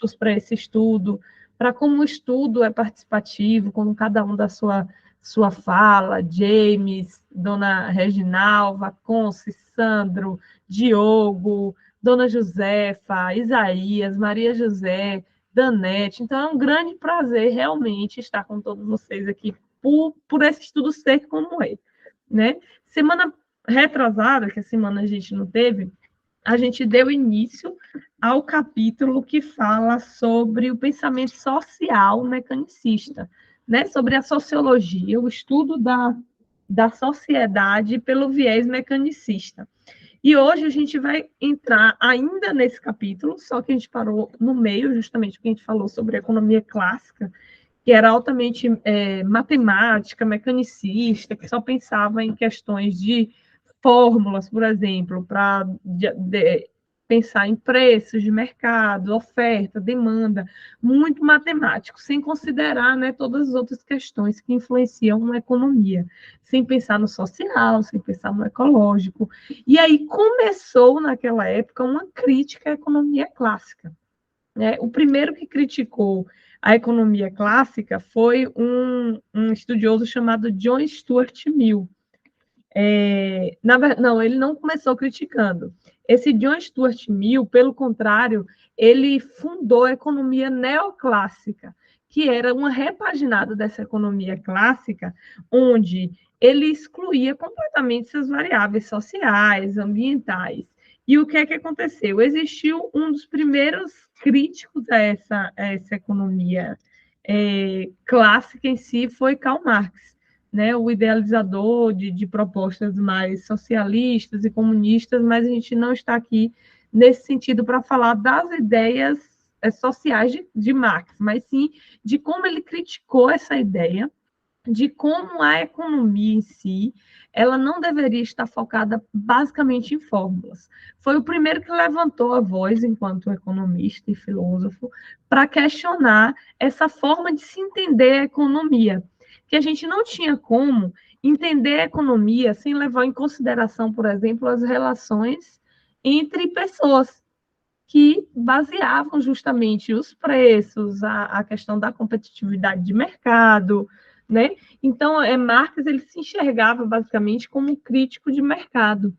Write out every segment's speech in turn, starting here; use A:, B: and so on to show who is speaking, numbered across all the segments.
A: pontos para esse estudo, para como o estudo é participativo, como cada um da sua fala, James, Dona Reginalva, Conce, Sandro, Diogo, Dona Josefa, Isaías, Maria José, Danete. Então, é um grande prazer realmente estar com todos vocês aqui por esse estudo ser como é, né? Semana retrasada, que a semana a gente não teve, a gente deu início ao capítulo que fala sobre o pensamento social mecanicista, né? Sobre a sociologia, o estudo da sociedade pelo viés mecanicista. E hoje a gente vai entrar ainda nesse capítulo, só que a gente parou no meio, justamente porque a gente falou sobre a economia clássica, que era altamente matemática, mecanicista, que só pensava em questões de fórmulas, por exemplo, para pensar em preços de mercado, oferta, demanda, muito matemático, sem considerar, né, todas as outras questões que influenciam na economia, sem pensar no social, sem pensar no ecológico. E aí começou, naquela época, uma crítica à economia clássica, né? O primeiro que criticou a economia clássica foi um estudioso chamado John Stuart Mill. Não, ele não começou criticando. Esse John Stuart Mill, pelo contrário, ele fundou a economia neoclássica, que era uma repaginada dessa economia clássica, onde ele excluía completamente essas variáveis sociais, ambientais. E o que é que aconteceu? Existiu um dos primeiros críticos a essa economia clássica em si, foi Karl Marx, né, o idealizador de propostas mais socialistas e comunistas, mas a gente não está aqui nesse sentido para falar das ideias sociais de Marx, mas sim de como ele criticou essa ideia, de como a economia em si, ela não deveria estar focada basicamente em fórmulas. Foi o primeiro que levantou a voz, enquanto economista e filósofo, para questionar essa forma de se entender a economia, que a gente não tinha como entender a economia sem levar em consideração, por exemplo, as relações entre pessoas, que baseavam justamente os preços, a questão da competitividade de mercado, né? Então, Marx ele se enxergava basicamente como um crítico de mercado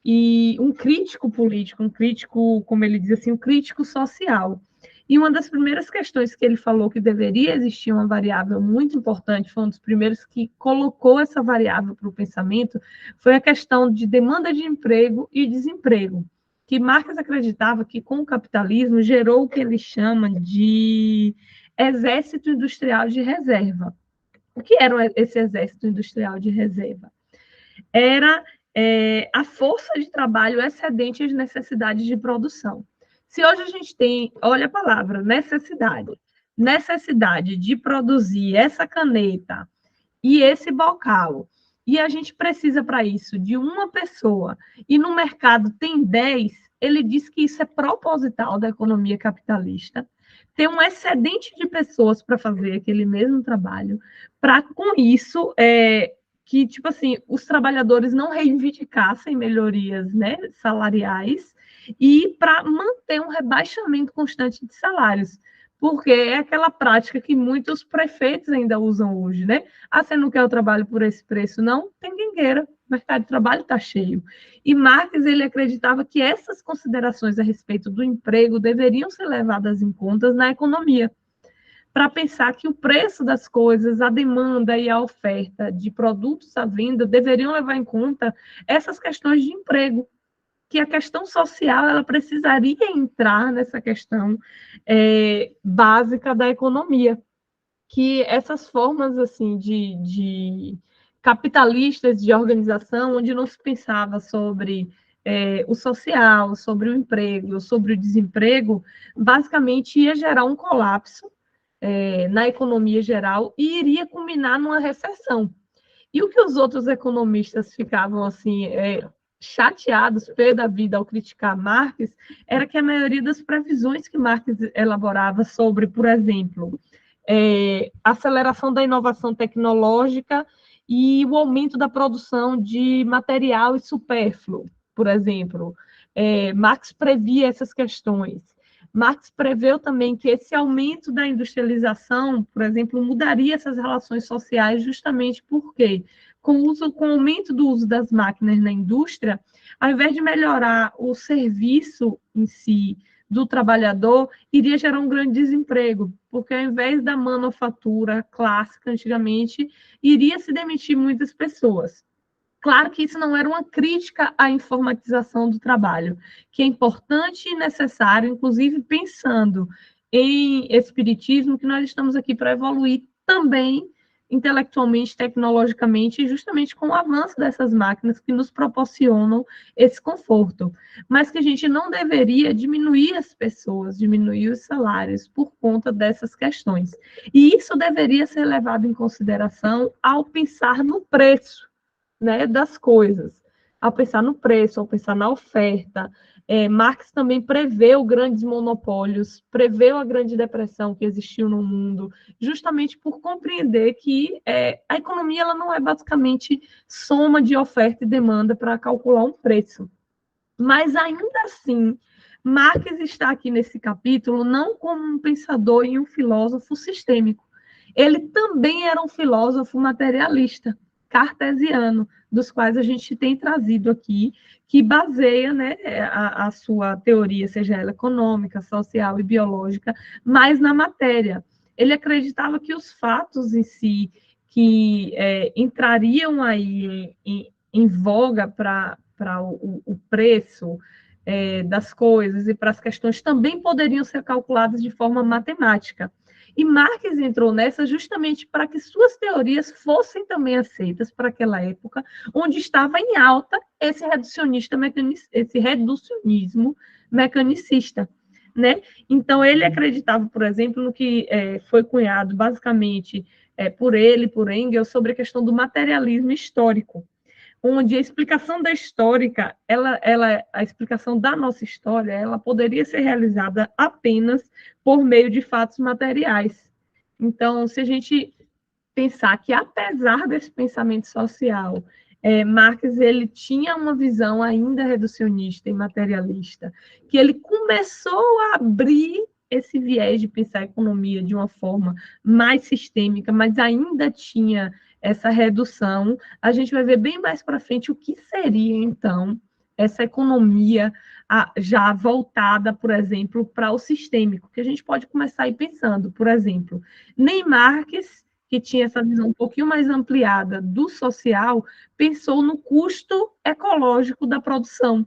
A: e um crítico político, um crítico, como ele diz assim, um crítico social. E uma das primeiras questões que ele falou que deveria existir uma variável muito importante, foi um dos primeiros que colocou essa variável para o pensamento, foi a questão de demanda de emprego e desemprego, que Marx acreditava que com o capitalismo gerou o que ele chama de exército industrial de reserva. O que era esse exército industrial de reserva? Era a força de trabalho excedente às necessidades de produção. Se hoje a gente tem, olha a palavra, necessidade de produzir essa caneta e esse bocal, e a gente precisa para isso de uma pessoa, e no mercado tem 10, ele diz que isso é proposital da economia capitalista, ter um excedente de pessoas para fazer aquele mesmo trabalho, para com isso que, tipo assim, os trabalhadores não reivindicassem melhorias, né, salariais e para manter um rebaixamento constante de salários, porque é aquela prática que muitos prefeitos ainda usam hoje, né? Ah, você não quer o trabalho por esse preço? Não, tem quem queira. O mercado de trabalho está cheio. E Marx, ele acreditava que essas considerações a respeito do emprego deveriam ser levadas em conta na economia, para pensar que o preço das coisas, a demanda e a oferta de produtos à venda deveriam levar em conta essas questões de emprego, que a questão social ela precisaria entrar nessa questão básica da economia, que essas formas assim de capitalistas de organização, onde não se pensava sobre o social, sobre o emprego, sobre o desemprego, basicamente ia gerar um colapso na economia geral e iria culminar numa recessão. E o que os outros economistas ficavam assim chateados pé da vida ao criticar Marx era que a maioria das previsões que Marx elaborava sobre, por exemplo, aceleração da inovação tecnológica e o aumento da produção de material e supérfluo, por exemplo. Marx previa essas questões, Marx preveu também que esse aumento da industrialização, por exemplo, mudaria essas relações sociais justamente porque, com o aumento do uso das máquinas na indústria, ao invés de melhorar o serviço em si do trabalhador, iria gerar um grande desemprego, porque ao invés da manufatura clássica antigamente, iria se demitir muitas pessoas. Claro que isso não era uma crítica à informatização do trabalho, que é importante e necessário, inclusive pensando em espiritismo, que nós estamos aqui para evoluir também intelectualmente, tecnologicamente, justamente com o avanço dessas máquinas que nos proporcionam esse conforto. Mas que a gente não deveria diminuir as pessoas, diminuir os salários por conta dessas questões. E isso deveria ser levado em consideração ao pensar no preço, né, das coisas, ao pensar no preço, ao pensar na oferta. Marx também preveu grandes monopólios, preveu a Grande Depressão que existiu no mundo, justamente por compreender que a economia ela não é basicamente soma de oferta e demanda para calcular um preço. Mas, ainda assim, Marx está aqui nesse capítulo não como um pensador e um filósofo sistêmico. Ele também era um filósofo materialista, cartesiano, dos quais a gente tem trazido aqui, que baseia, né, a sua teoria, seja ela econômica, social e biológica, mais na matéria. Ele acreditava que os fatos em si, que entrariam aí em voga para o preço das coisas e para as questões, também poderiam ser calculadas de forma matemática. E Marx entrou nessa justamente para que suas teorias fossem também aceitas para aquela época, onde estava em alta esse reducionismo mecanicista, né? Então, ele acreditava, por exemplo, no que foi cunhado basicamente por ele, por Engels, sobre a questão do materialismo histórico, onde a explicação da histórica, a explicação da nossa história, ela poderia ser realizada apenas por meio de fatos materiais. Então, se a gente pensar que, apesar desse pensamento social, Marx ele tinha uma visão ainda reducionista e materialista, que ele começou a abrir esse viés de pensar a economia de uma forma mais sistêmica, mas ainda tinha essa redução. A gente vai ver bem mais para frente o que seria, então, essa economia já voltada, por exemplo, para o sistêmico, que a gente pode começar a ir pensando, por exemplo, nem Marx, que tinha essa visão um pouquinho mais ampliada do social, pensou no custo ecológico da produção,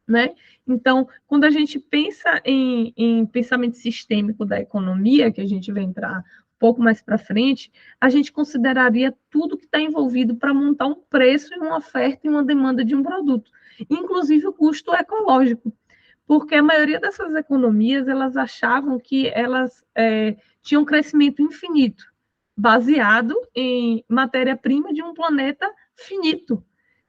A: né? Então, quando a gente pensa em pensamento sistêmico da economia, que a gente vai entrar um pouco mais para frente, a gente consideraria tudo que está envolvido para montar um preço e uma oferta e uma demanda de um produto, inclusive o custo ecológico, porque a maioria dessas economias elas achavam que elas tinham um crescimento infinito, baseado em matéria-prima de um planeta finito.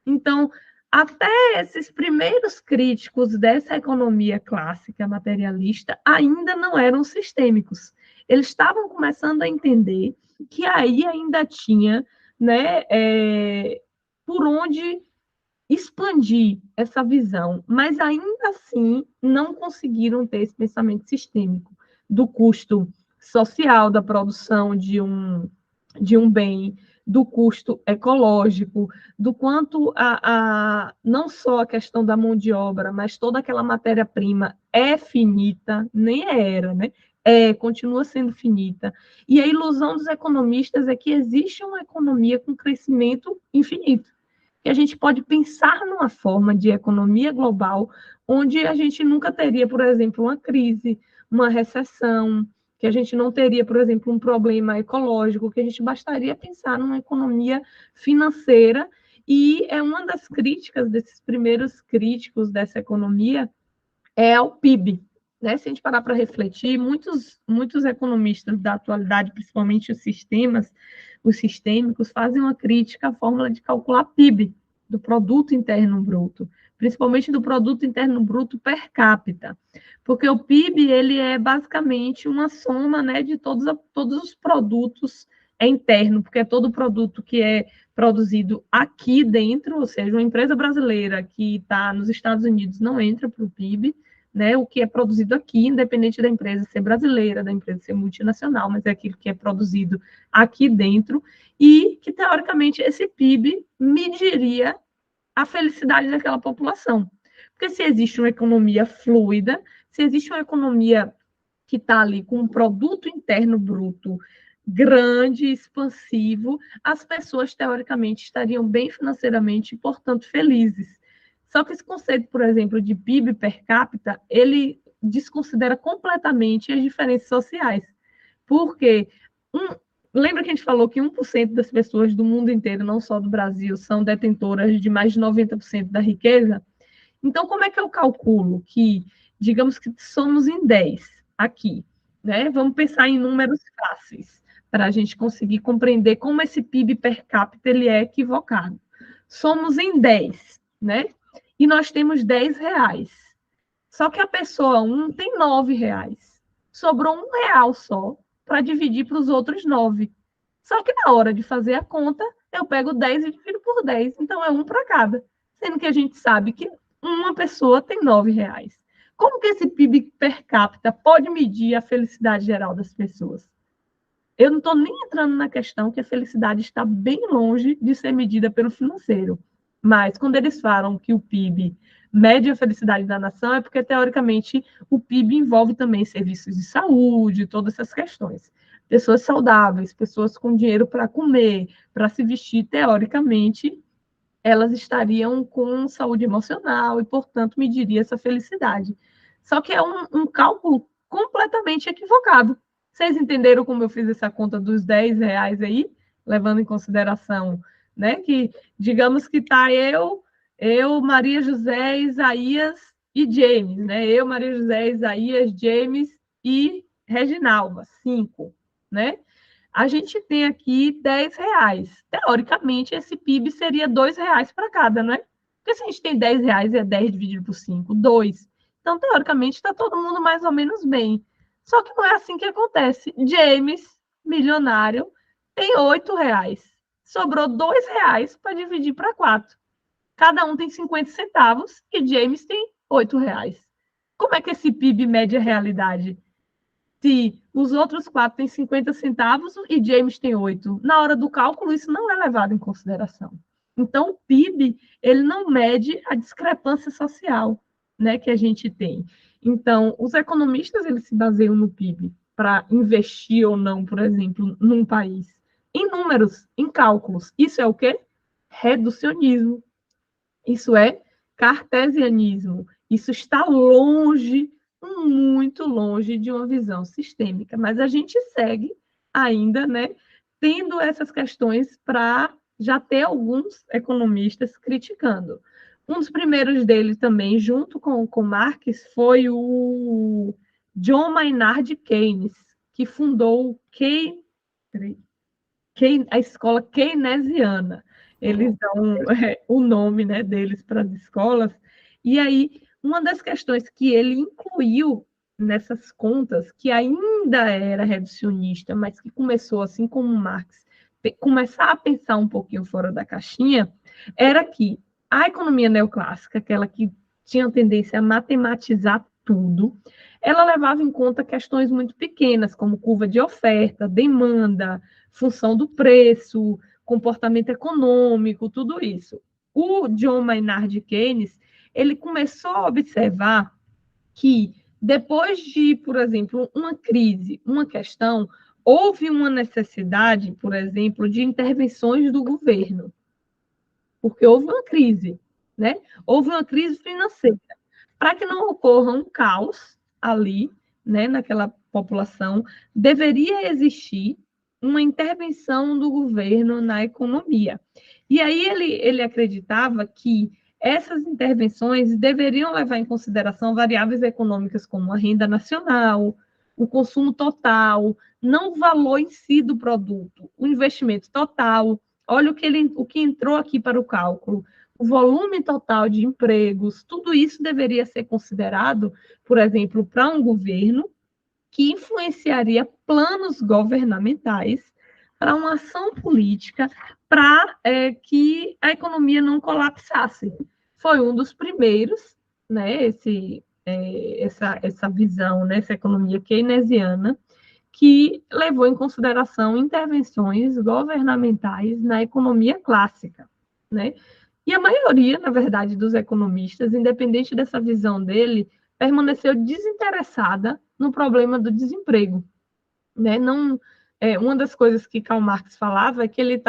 A: Então, até esses primeiros críticos dessa economia clássica materialista ainda não eram sistêmicos. Eles estavam começando a entender que aí ainda tinha, né, por onde expandir essa visão, mas ainda assim não conseguiram ter esse pensamento sistêmico do custo social da produção de um bem, do custo ecológico, do quanto não só a questão da mão de obra, mas toda aquela matéria-prima é finita, nem era, né? Continua sendo finita. E a ilusão dos economistas é que existe uma economia com crescimento infinito. Que a gente pode pensar numa forma de economia global onde a gente nunca teria, por exemplo, uma crise, uma recessão, que a gente não teria, por exemplo, um problema ecológico, que a gente bastaria pensar numa economia financeira. E é uma das críticas desses primeiros críticos dessa economia ao PIB. Né? Se a gente parar para refletir, muitos economistas da atualidade, principalmente os sistêmicos, fazem uma crítica à fórmula de calcular PIB, do Produto Interno Bruto, principalmente do Produto Interno Bruto per capita, porque o PIB ele é basicamente uma soma, né, de todos os produtos interno, porque é todo produto que é produzido aqui dentro, ou seja, uma empresa brasileira que está nos Estados Unidos não entra para o PIB, né, o que é produzido aqui, independente da empresa ser brasileira, da empresa ser multinacional, mas é aquilo que é produzido aqui dentro, e que, teoricamente, esse PIB mediria a felicidade daquela população. Porque se existe uma economia fluida, se existe uma economia que está ali com um produto interno bruto grande, expansivo, as pessoas, teoricamente, estariam bem financeiramente e, portanto, felizes. Só que esse conceito, por exemplo, de PIB per capita, ele desconsidera completamente as diferenças sociais. Porque lembra que a gente falou que 1% das pessoas do mundo inteiro, não só do Brasil, são detentoras de mais de 90% da riqueza? Então, como é que eu calculo que, digamos que somos em 10 aqui, né? Vamos pensar em números fáceis, para a gente conseguir compreender como esse PIB per capita ele é equivocado. Somos em 10, né? E nós temos 10 reais. Só que a pessoa 1 tem 9 reais. Sobrou R$ 1 só para dividir para os outros 9. Só que na hora de fazer a conta, eu pego 10 e divido por 10. Então é 1 para cada. Sendo que a gente sabe que uma pessoa tem 9 reais. Como que esse PIB per capita pode medir a felicidade geral das pessoas? Eu não estou nem entrando na questão que a felicidade está bem longe de ser medida pelo financeiro. Mas quando eles falam que o PIB mede a felicidade da nação, é porque, teoricamente, o PIB envolve também serviços de saúde, todas essas questões. Pessoas saudáveis, pessoas com dinheiro para comer, para se vestir, teoricamente, elas estariam com saúde emocional e, portanto, mediria essa felicidade. Só que é um cálculo completamente equivocado. Vocês entenderam como eu fiz essa conta dos 10 reais aí, levando em consideração, né, que digamos que está eu, Maria José, Isaías e James, né? Eu, Maria José, Isaías, James e Reginalva, 5, né? A gente tem aqui 10 reais. Teoricamente, esse PIB seria 2 reais para cada, não é? Porque se a gente tem 10 reais e é 10 dividido por 5, 2. Então, teoricamente, está todo mundo mais ou menos bem. Só que não é assim que acontece. James, milionário, tem 8 reais. Sobrou 2 reais para dividir para 4. Cada um tem 50 centavos e James tem 8 reais. Como é que esse PIB mede a realidade? Se os outros 4 têm 50 centavos e James tem 8. Na hora do cálculo, isso não é levado em consideração. Então, o PIB, ele não mede a discrepância social, né, que a gente tem. Então, os economistas, eles se baseiam no PIB para investir ou não, por exemplo, num país. Em números, em cálculos. Isso é o quê? Reducionismo. Isso é cartesianismo. Isso está longe, muito longe de uma visão sistêmica, mas a gente segue ainda, né, tendo essas questões para já ter alguns economistas criticando. Um dos primeiros deles também, junto com Marx, foi o John Maynard Keynes, que fundou a escola keynesiana. Eles dão o nome, né, deles para as escolas. E aí, uma das questões que ele incluiu nessas contas, que ainda era reducionista, mas que começou, assim como Marx, começar a pensar um pouquinho fora da caixinha, era que a economia neoclássica, aquela que tinha tendência a matematizar tudo, ela levava em conta questões muito pequenas, como curva de oferta, demanda, função do preço, comportamento econômico, tudo isso. O John Maynard Keynes, ele começou a observar que depois de, por exemplo, uma crise, uma questão, houve uma necessidade, por exemplo, de intervenções do governo, porque houve uma crise, né? Houve uma crise financeira. Para que não ocorra um caos ali, né, naquela população, deveria existir uma intervenção do governo na economia. E aí ele acreditava que essas intervenções deveriam levar em consideração variáveis econômicas como a renda nacional, o consumo total, não o valor em si do produto, o investimento total. Olha o que entrou aqui para o cálculo. O volume total de empregos, tudo isso deveria ser considerado, por exemplo, para um governo que influenciaria planos governamentais para uma ação política para que a economia não colapsasse. Foi um dos primeiros, né, essa visão, né, essa economia keynesiana, que levou em consideração intervenções governamentais na economia clássica, né? E a maioria, na verdade, dos economistas, independente dessa visão dele, permaneceu desinteressada no problema do desemprego, né? Não, uma das coisas que Karl Marx falava é que ele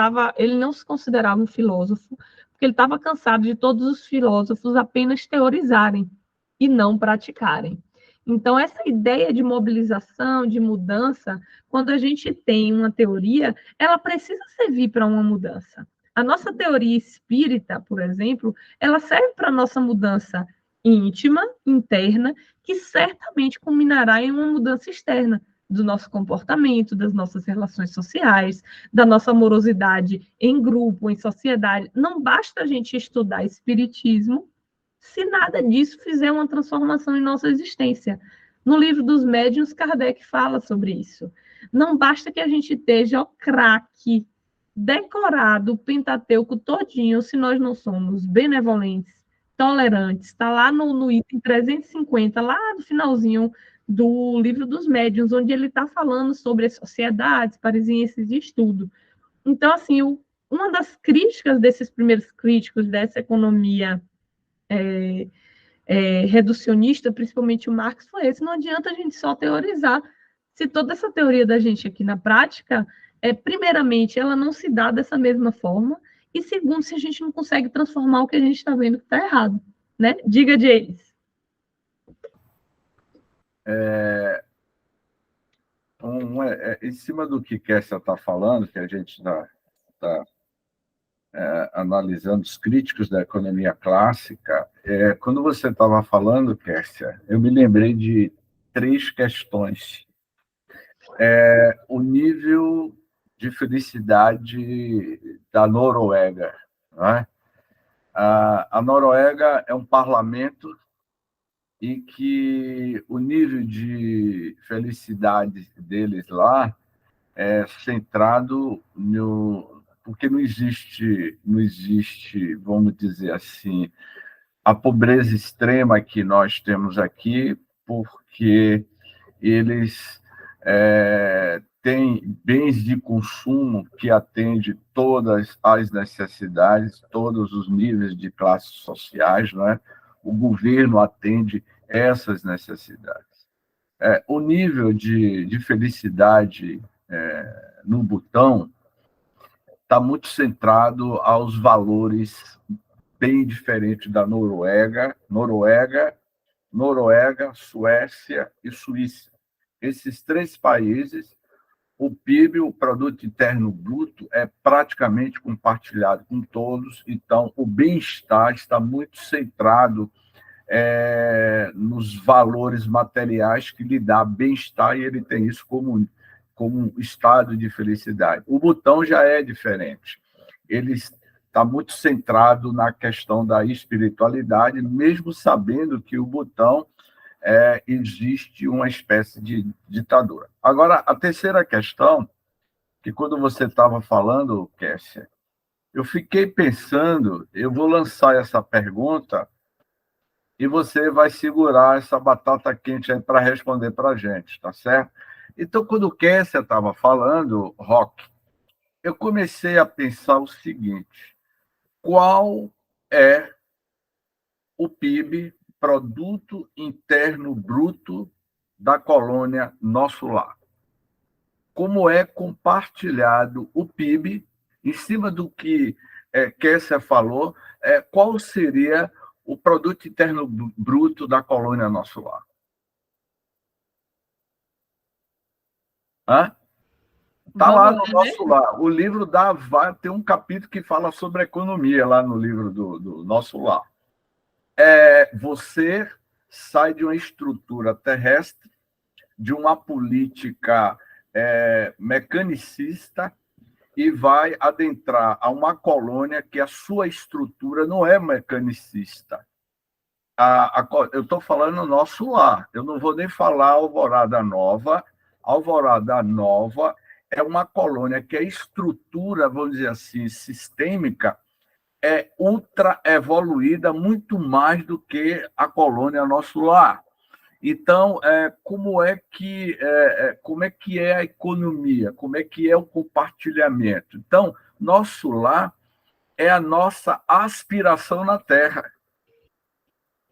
A: não se considerava um filósofo, porque ele estava cansado de todos os filósofos apenas teorizarem e não praticarem. Então, essa ideia de mobilização, de mudança, quando a gente tem uma teoria, ela precisa servir para uma mudança. A nossa teoria espírita, por exemplo, ela serve para a nossa mudança íntima, interna, que certamente culminará em uma mudança externa do nosso comportamento, das nossas relações sociais, da nossa amorosidade em grupo, em sociedade. Não basta a gente estudar espiritismo se nada disso fizer uma transformação em nossa existência. No livro dos médiuns, Kardec fala sobre isso. Não basta que a gente esteja o craque, decorado, o Pentateuco todinho, se nós não somos benevolentes, tolerantes. Está lá no item 350, lá no finalzinho do livro dos médiuns, onde ele está falando sobre as sociedades parisienses de estudo. Então, assim, uma das críticas desses primeiros críticos dessa economia reducionista, principalmente o Marx, foi esse. Não adianta a gente só teorizar. Se toda essa teoria da gente aqui na prática, primeiramente, ela não se dá dessa mesma forma, e segundo, se a gente não consegue transformar o que a gente está vendo que está errado. Né? Diga, James.
B: Em cima do que Kessia está falando, que a gente está analisando os críticos da economia clássica, quando você estava falando, Kessia, eu me lembrei de 3 questões. O nível de felicidade da Noruega. Não é? A Noruega é um parlamento e que o nível de felicidade deles lá é centrado no... Porque não existe, vamos dizer assim, a pobreza extrema que nós temos aqui, porque eles têm bens de consumo que atendem todas as necessidades, todos os níveis de classes sociais, não é? O governo atende essas necessidades. O nível de felicidade no Butão está muito centrado aos valores bem diferentes da Noruega, Suécia e Suíça. Esses 3 países, o PIB, o Produto Interno Bruto, é praticamente compartilhado com todos, então o bem-estar está muito centrado nos valores materiais que lhe dá bem-estar, e ele tem isso como um estado de felicidade. O Butão já é diferente. Ele está muito centrado na questão da espiritualidade, mesmo sabendo que o Butão existe uma espécie de ditadura. Agora, a terceira questão, que quando você estava falando, Kessia, eu fiquei pensando, eu vou lançar essa pergunta e você vai segurar essa batata quente aí para responder para a gente, tá certo? Então, quando o Kessia estava falando, Rock, eu comecei a pensar o seguinte: qual é o PIB, Produto Interno Bruto, da colônia Nosso Lar? Como é compartilhado o PIB, em cima do que Kessia falou, qual seria o Produto Interno Bruto da colônia Nosso Lar? Está lá no Nosso Lar. O livro tem um capítulo que fala sobre economia, lá no livro do Nosso Lar. Você sai de uma estrutura terrestre, de uma política mecanicista, e vai adentrar a uma colônia que a sua estrutura não é mecanicista. Eu estou falando no Nosso Lar, eu não vou nem falar Alvorada Nova. Alvorada Nova é uma colônia que a estrutura, vamos dizer assim, sistêmica, é ultra evoluída muito mais do que a colônia nosso lar. Então, como é que é a economia? Como é que é o compartilhamento? Então, nosso lar é a nossa aspiração na Terra,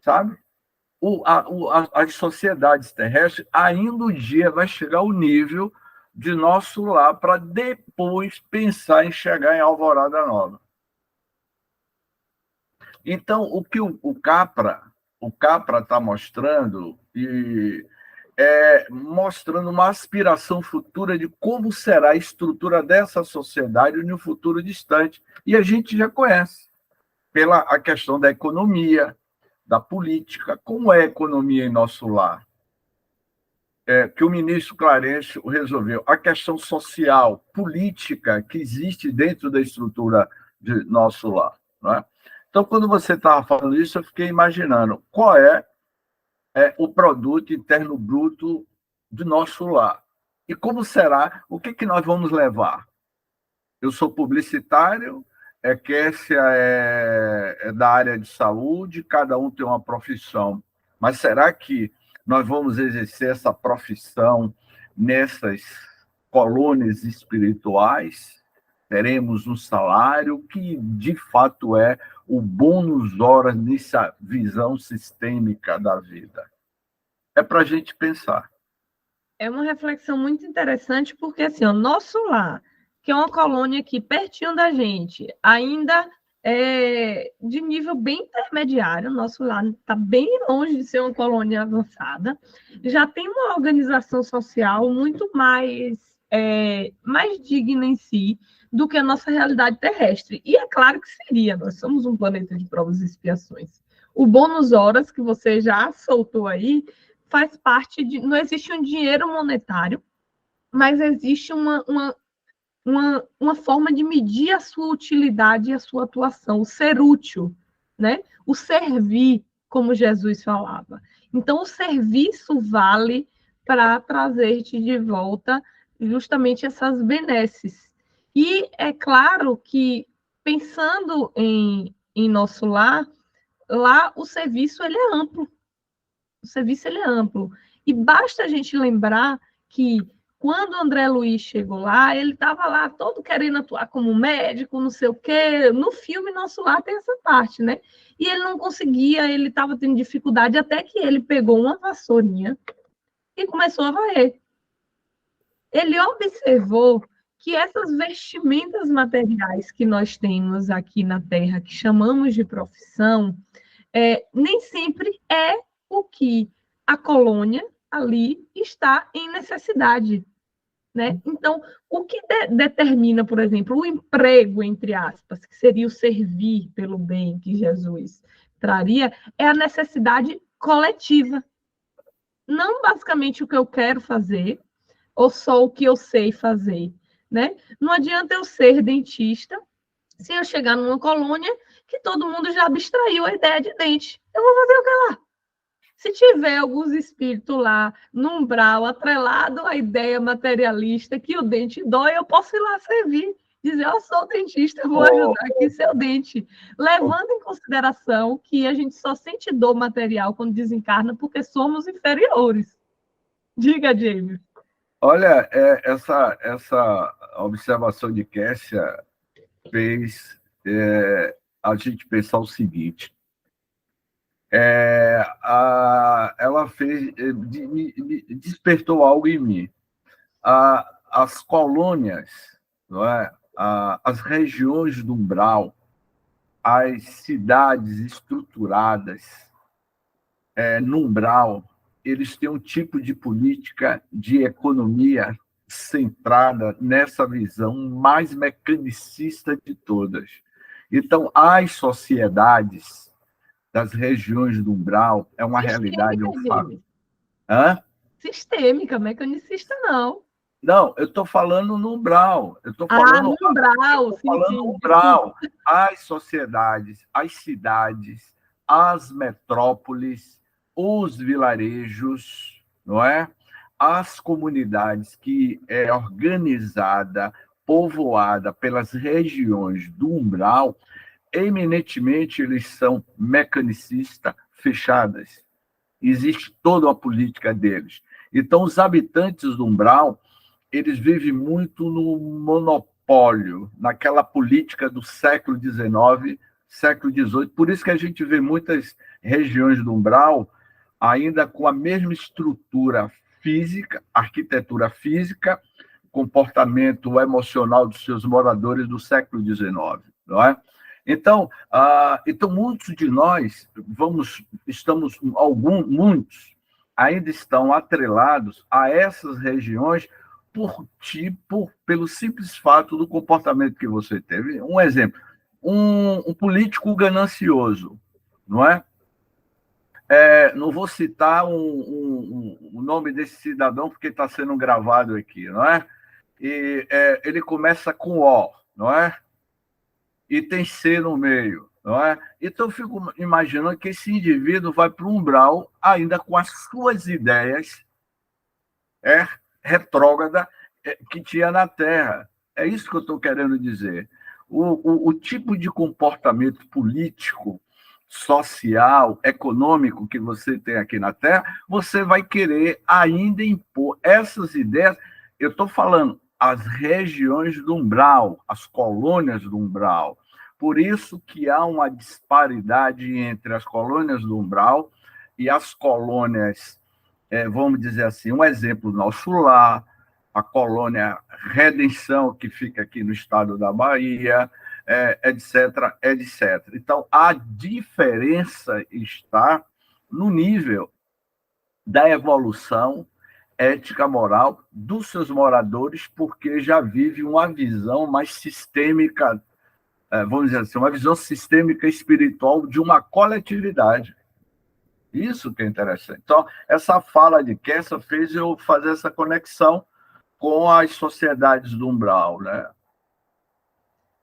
B: sabe? As sociedades terrestres, ainda um dia vai chegar ao nível de nosso lar para depois pensar em chegar em Alvorada Nova. Então, o que o Capra está mostrando, mostrando uma aspiração futura de como será a estrutura dessa sociedade no futuro distante. E a gente já conhece, pela a questão da economia, da política. Como é a economia em nosso lar? Que o ministro Clarencio resolveu. A questão social, política, que existe dentro da estrutura de nosso lar. Não é? Então, quando você estava falando isso, eu fiquei imaginando qual é o produto interno bruto do nosso lar. E como será? O que nós vamos levar? Eu sou publicitário, Kessia é da área de saúde, cada um tem uma profissão. Mas será que nós vamos exercer essa profissão nessas colônias espirituais? Teremos um salário que, de fato, é o bônus horas nessa visão sistêmica da vida. É para a gente pensar.
A: É uma reflexão muito interessante, porque assim, o nosso lar, que é uma colônia aqui pertinho da gente, ainda é de nível bem intermediário, nosso lar está bem longe de ser uma colônia avançada, já tem uma organização social muito mais digna em si do que a nossa realidade terrestre. E é claro que seria, nós somos um planeta de provas e expiações. O bônus horas que você já soltou aí faz parte de... Não existe um dinheiro monetário, mas existe uma forma de medir a sua utilidade e a sua atuação, o ser útil, né? O servir, como Jesus falava. Então, o serviço vale para trazer-te de volta justamente essas benesses. E é claro que, pensando em nosso lar, lá o serviço ele é amplo. O serviço ele é amplo. E basta a gente lembrar que quando o André Luiz chegou lá, ele estava lá todo querendo atuar como médico, não sei o quê. No filme Nosso Lar tem essa parte, né? E ele não conseguia, ele estava tendo dificuldade, até que ele pegou uma vassourinha e começou a varrer. Ele observou que essas vestimentas materiais que nós temos aqui na Terra, que chamamos de profissão, nem sempre é o que a colônia ali está em necessidade. Né? Então, o que determina, por exemplo, o emprego, entre aspas, que seria o servir pelo bem que Jesus traria, é a necessidade coletiva. Não basicamente o que eu quero fazer, ou só o que eu sei fazer. Né? Não adianta eu ser dentista se eu chegar numa colônia que todo mundo já abstraiu a ideia de dente. Eu vou fazer o que lá? Se tiver alguns espíritos lá no umbral, atrelado à ideia materialista que o dente dói, eu posso ir lá servir. Dizer, eu sou dentista, eu vou ajudar aqui seu dente. Levando em consideração que a gente só sente dor material quando desencarna porque somos inferiores. Diga, James.
B: Olha, essa observação de Kessia fez a gente pensar o seguinte. Ela fez, despertou algo em mim. As colônias, não é? As regiões do umbral, as cidades estruturadas no umbral, eles têm um tipo de política de economia centrada nessa visão mais mecanicista de todas. Então, as sociedades das regiões do umbral é uma realidade...
A: Sistêmica, mecanicista não.
B: Não, eu estou falando no umbral. Eu estou
A: falando no umbral.
B: Falando no umbral. As sociedades, as cidades, as metrópoles, os vilarejos, não é? As comunidades que é organizada, povoada pelas regiões do umbral, eminentemente, eles são mecanicistas fechadas. Existe toda uma política deles. Então, os habitantes do Umbral, eles vivem muito no monopólio, naquela política do século XIX, século XVIII. Por isso que a gente vê muitas regiões do Umbral ainda com a mesma estrutura física, arquitetura física, comportamento emocional dos seus moradores do século XIX, não é? Então, muitos de nós muitos ainda estão atrelados a essas regiões pelo simples fato do comportamento que você teve. Um exemplo, um político ganancioso, não é? Não vou citar o nome desse cidadão porque está sendo gravado aqui, não é? Ele começa com O, não é? E tem C no meio, não é? Então, eu fico imaginando que esse indivíduo vai para o Umbral ainda com as suas ideias retrógrada que tinha na Terra. É isso que eu estou querendo dizer. O tipo de comportamento político, social, econômico que você tem aqui na Terra, você vai querer ainda impor essas ideias. Eu estou falando as regiões do Umbral, as colônias do Umbral. Por isso que há uma disparidade entre as colônias do Umbral e as colônias, vamos dizer assim, um exemplo nosso lá, a colônia Redenção, que fica aqui no estado da Bahia, etc, etc. Então, a diferença está no nível da evolução ética, moral dos seus moradores, porque já vive uma visão mais sistêmica, vamos dizer assim, uma visão sistêmica espiritual de uma coletividade. Isso que é interessante. Então, essa fala de Kessa fez eu fazer essa conexão com as sociedades do Umbral, né?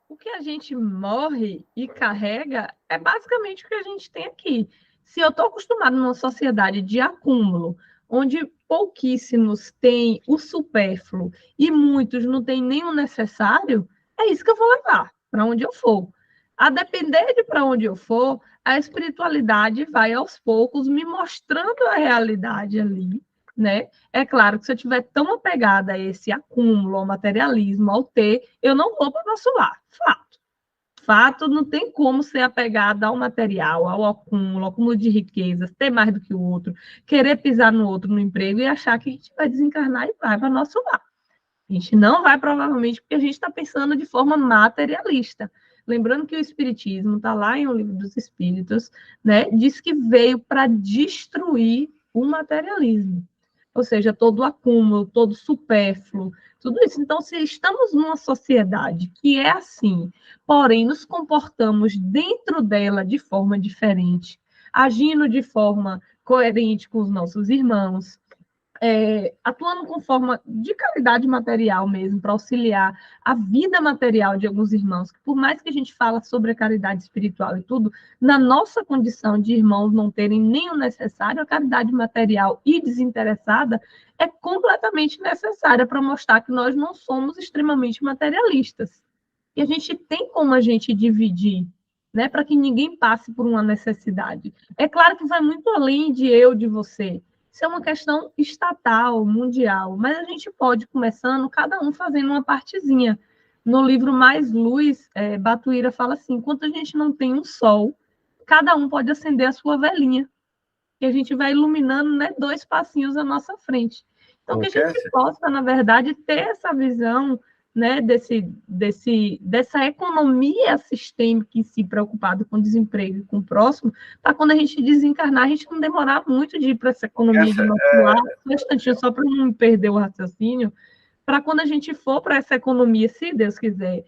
A: O que a gente morre e carrega é basicamente o que a gente tem aqui. Se eu estou acostumado numa sociedade de acúmulo, onde pouquíssimos têm o supérfluo e muitos não têm nem o necessário, é isso que eu vou levar para onde eu for. A depender de para onde eu for, a espiritualidade vai aos poucos me mostrando a realidade ali, né? É claro que se eu estiver tão apegada a esse acúmulo, ao materialismo, ao ter, eu não vou para o nosso lar. Fato. Fato, não tem como ser apegada ao material, ao acúmulo de riquezas, ter mais do que o outro, querer pisar no outro no emprego e achar que a gente vai desencarnar e vai para o nosso lar. A gente não vai, provavelmente, porque a gente está pensando de forma materialista. Lembrando que o Espiritismo está lá em O Livro dos Espíritos, né? Diz que veio para destruir o materialismo. Ou seja, todo o acúmulo, todo o supérfluo, tudo isso. Então, se estamos numa sociedade que é assim, porém nos comportamos dentro dela de forma diferente, agindo de forma coerente com os nossos irmãos, atuando com forma de caridade material mesmo, para auxiliar a vida material de alguns irmãos, que por mais que a gente fala sobre a caridade espiritual e tudo, na nossa condição de irmãos não terem nem o necessário, a caridade material e desinteressada é completamente necessária para mostrar que nós não somos extremamente materialistas. E a gente tem como a gente dividir, né, para que ninguém passe por uma necessidade. É claro que vai muito além de eu, de você. Isso é uma questão estatal, mundial, mas a gente pode ir começando, cada um fazendo uma partezinha. No livro Mais Luz, Batuíra fala assim, enquanto a gente não tem um sol, cada um pode acender a sua velinha, e a gente vai iluminando, né, 2 passinhos à nossa frente. Então, que a gente possa, na verdade, ter essa visão, né, dessa economia sistêmica em si, preocupada com o desemprego e com o próximo, para quando a gente desencarnar, a gente não demorar muito de ir para essa economia de nosso lar, um instantinho, só para não perder o raciocínio, para quando a gente for para essa economia, se Deus quiser,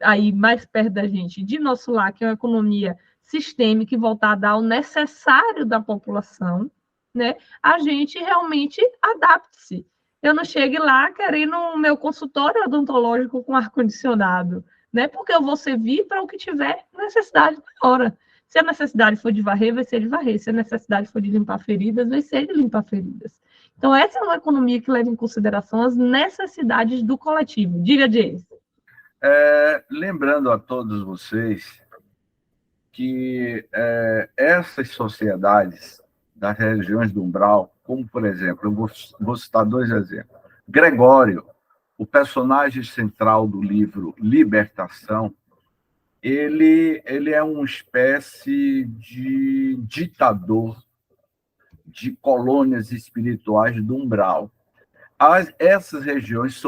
A: aí mais perto da gente, de nosso lar, que é uma economia sistêmica e voltada ao necessário da população, né, a gente realmente adapte-se. Eu não chegue lá querendo o meu consultório odontológico com ar-condicionado, né? Porque eu vou servir para o que tiver necessidade na hora. Se a necessidade for de varrer, vai ser de varrer. Se a necessidade for de limpar feridas, vai ser de limpar feridas. Então, essa é uma economia que leva em consideração as necessidades do coletivo. Diga, James.
B: Lembrando a todos vocês que essas sociedades das regiões do umbral, como, por exemplo, eu vou citar dois exemplos. Gregório, o personagem central do livro Libertação, ele é uma espécie de ditador de colônias espirituais do umbral. Essas regiões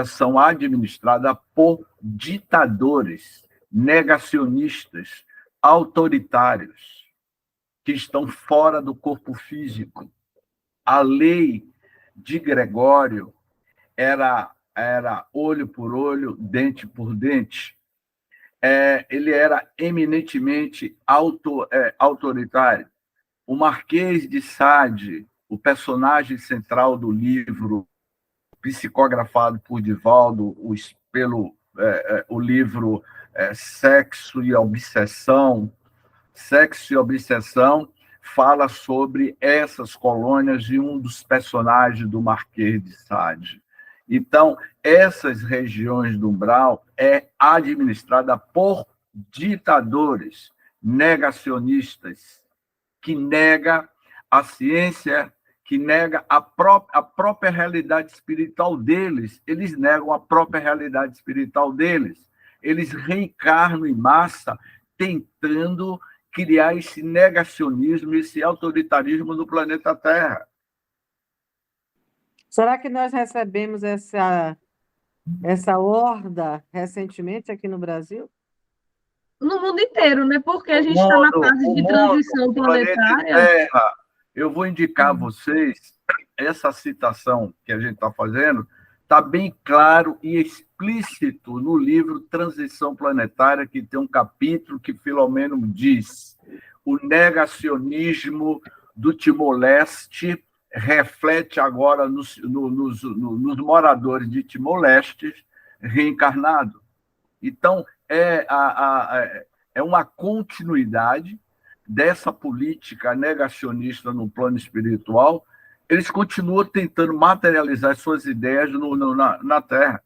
B: são administradas por ditadores negacionistas, autoritários, que estão fora do corpo físico. A lei de Gregório era olho por olho, dente por dente. Ele era eminentemente autoritário. O Marquês de Sade, o personagem central do livro, psicografado por Divaldo, pelo o livro Sexo e Obsessão, fala sobre essas colônias e um dos personagens do Marquês de Sade. Então, essas regiões do umbral administrada por ditadores negacionistas, que nega a ciência, que nega a própria realidade espiritual deles. Eles negam a própria realidade espiritual deles. Eles reencarnam em massa, tentando criar esse negacionismo, esse autoritarismo no planeta Terra.
C: Será que nós recebemos essa horda recentemente aqui no Brasil?
A: No mundo inteiro, né? Porque a gente está na fase de transição planetária.
B: Terra. Eu vou indicar a vocês essa citação que a gente está fazendo, está bem claro e explícito no livro Transição Planetária, que tem um capítulo que Filomeno diz: o negacionismo do Timor-Leste reflete agora nos moradores de Timor-Leste reencarnados. Então, é uma continuidade dessa política negacionista no plano espiritual. Eles continuam tentando materializar suas ideias na Terra.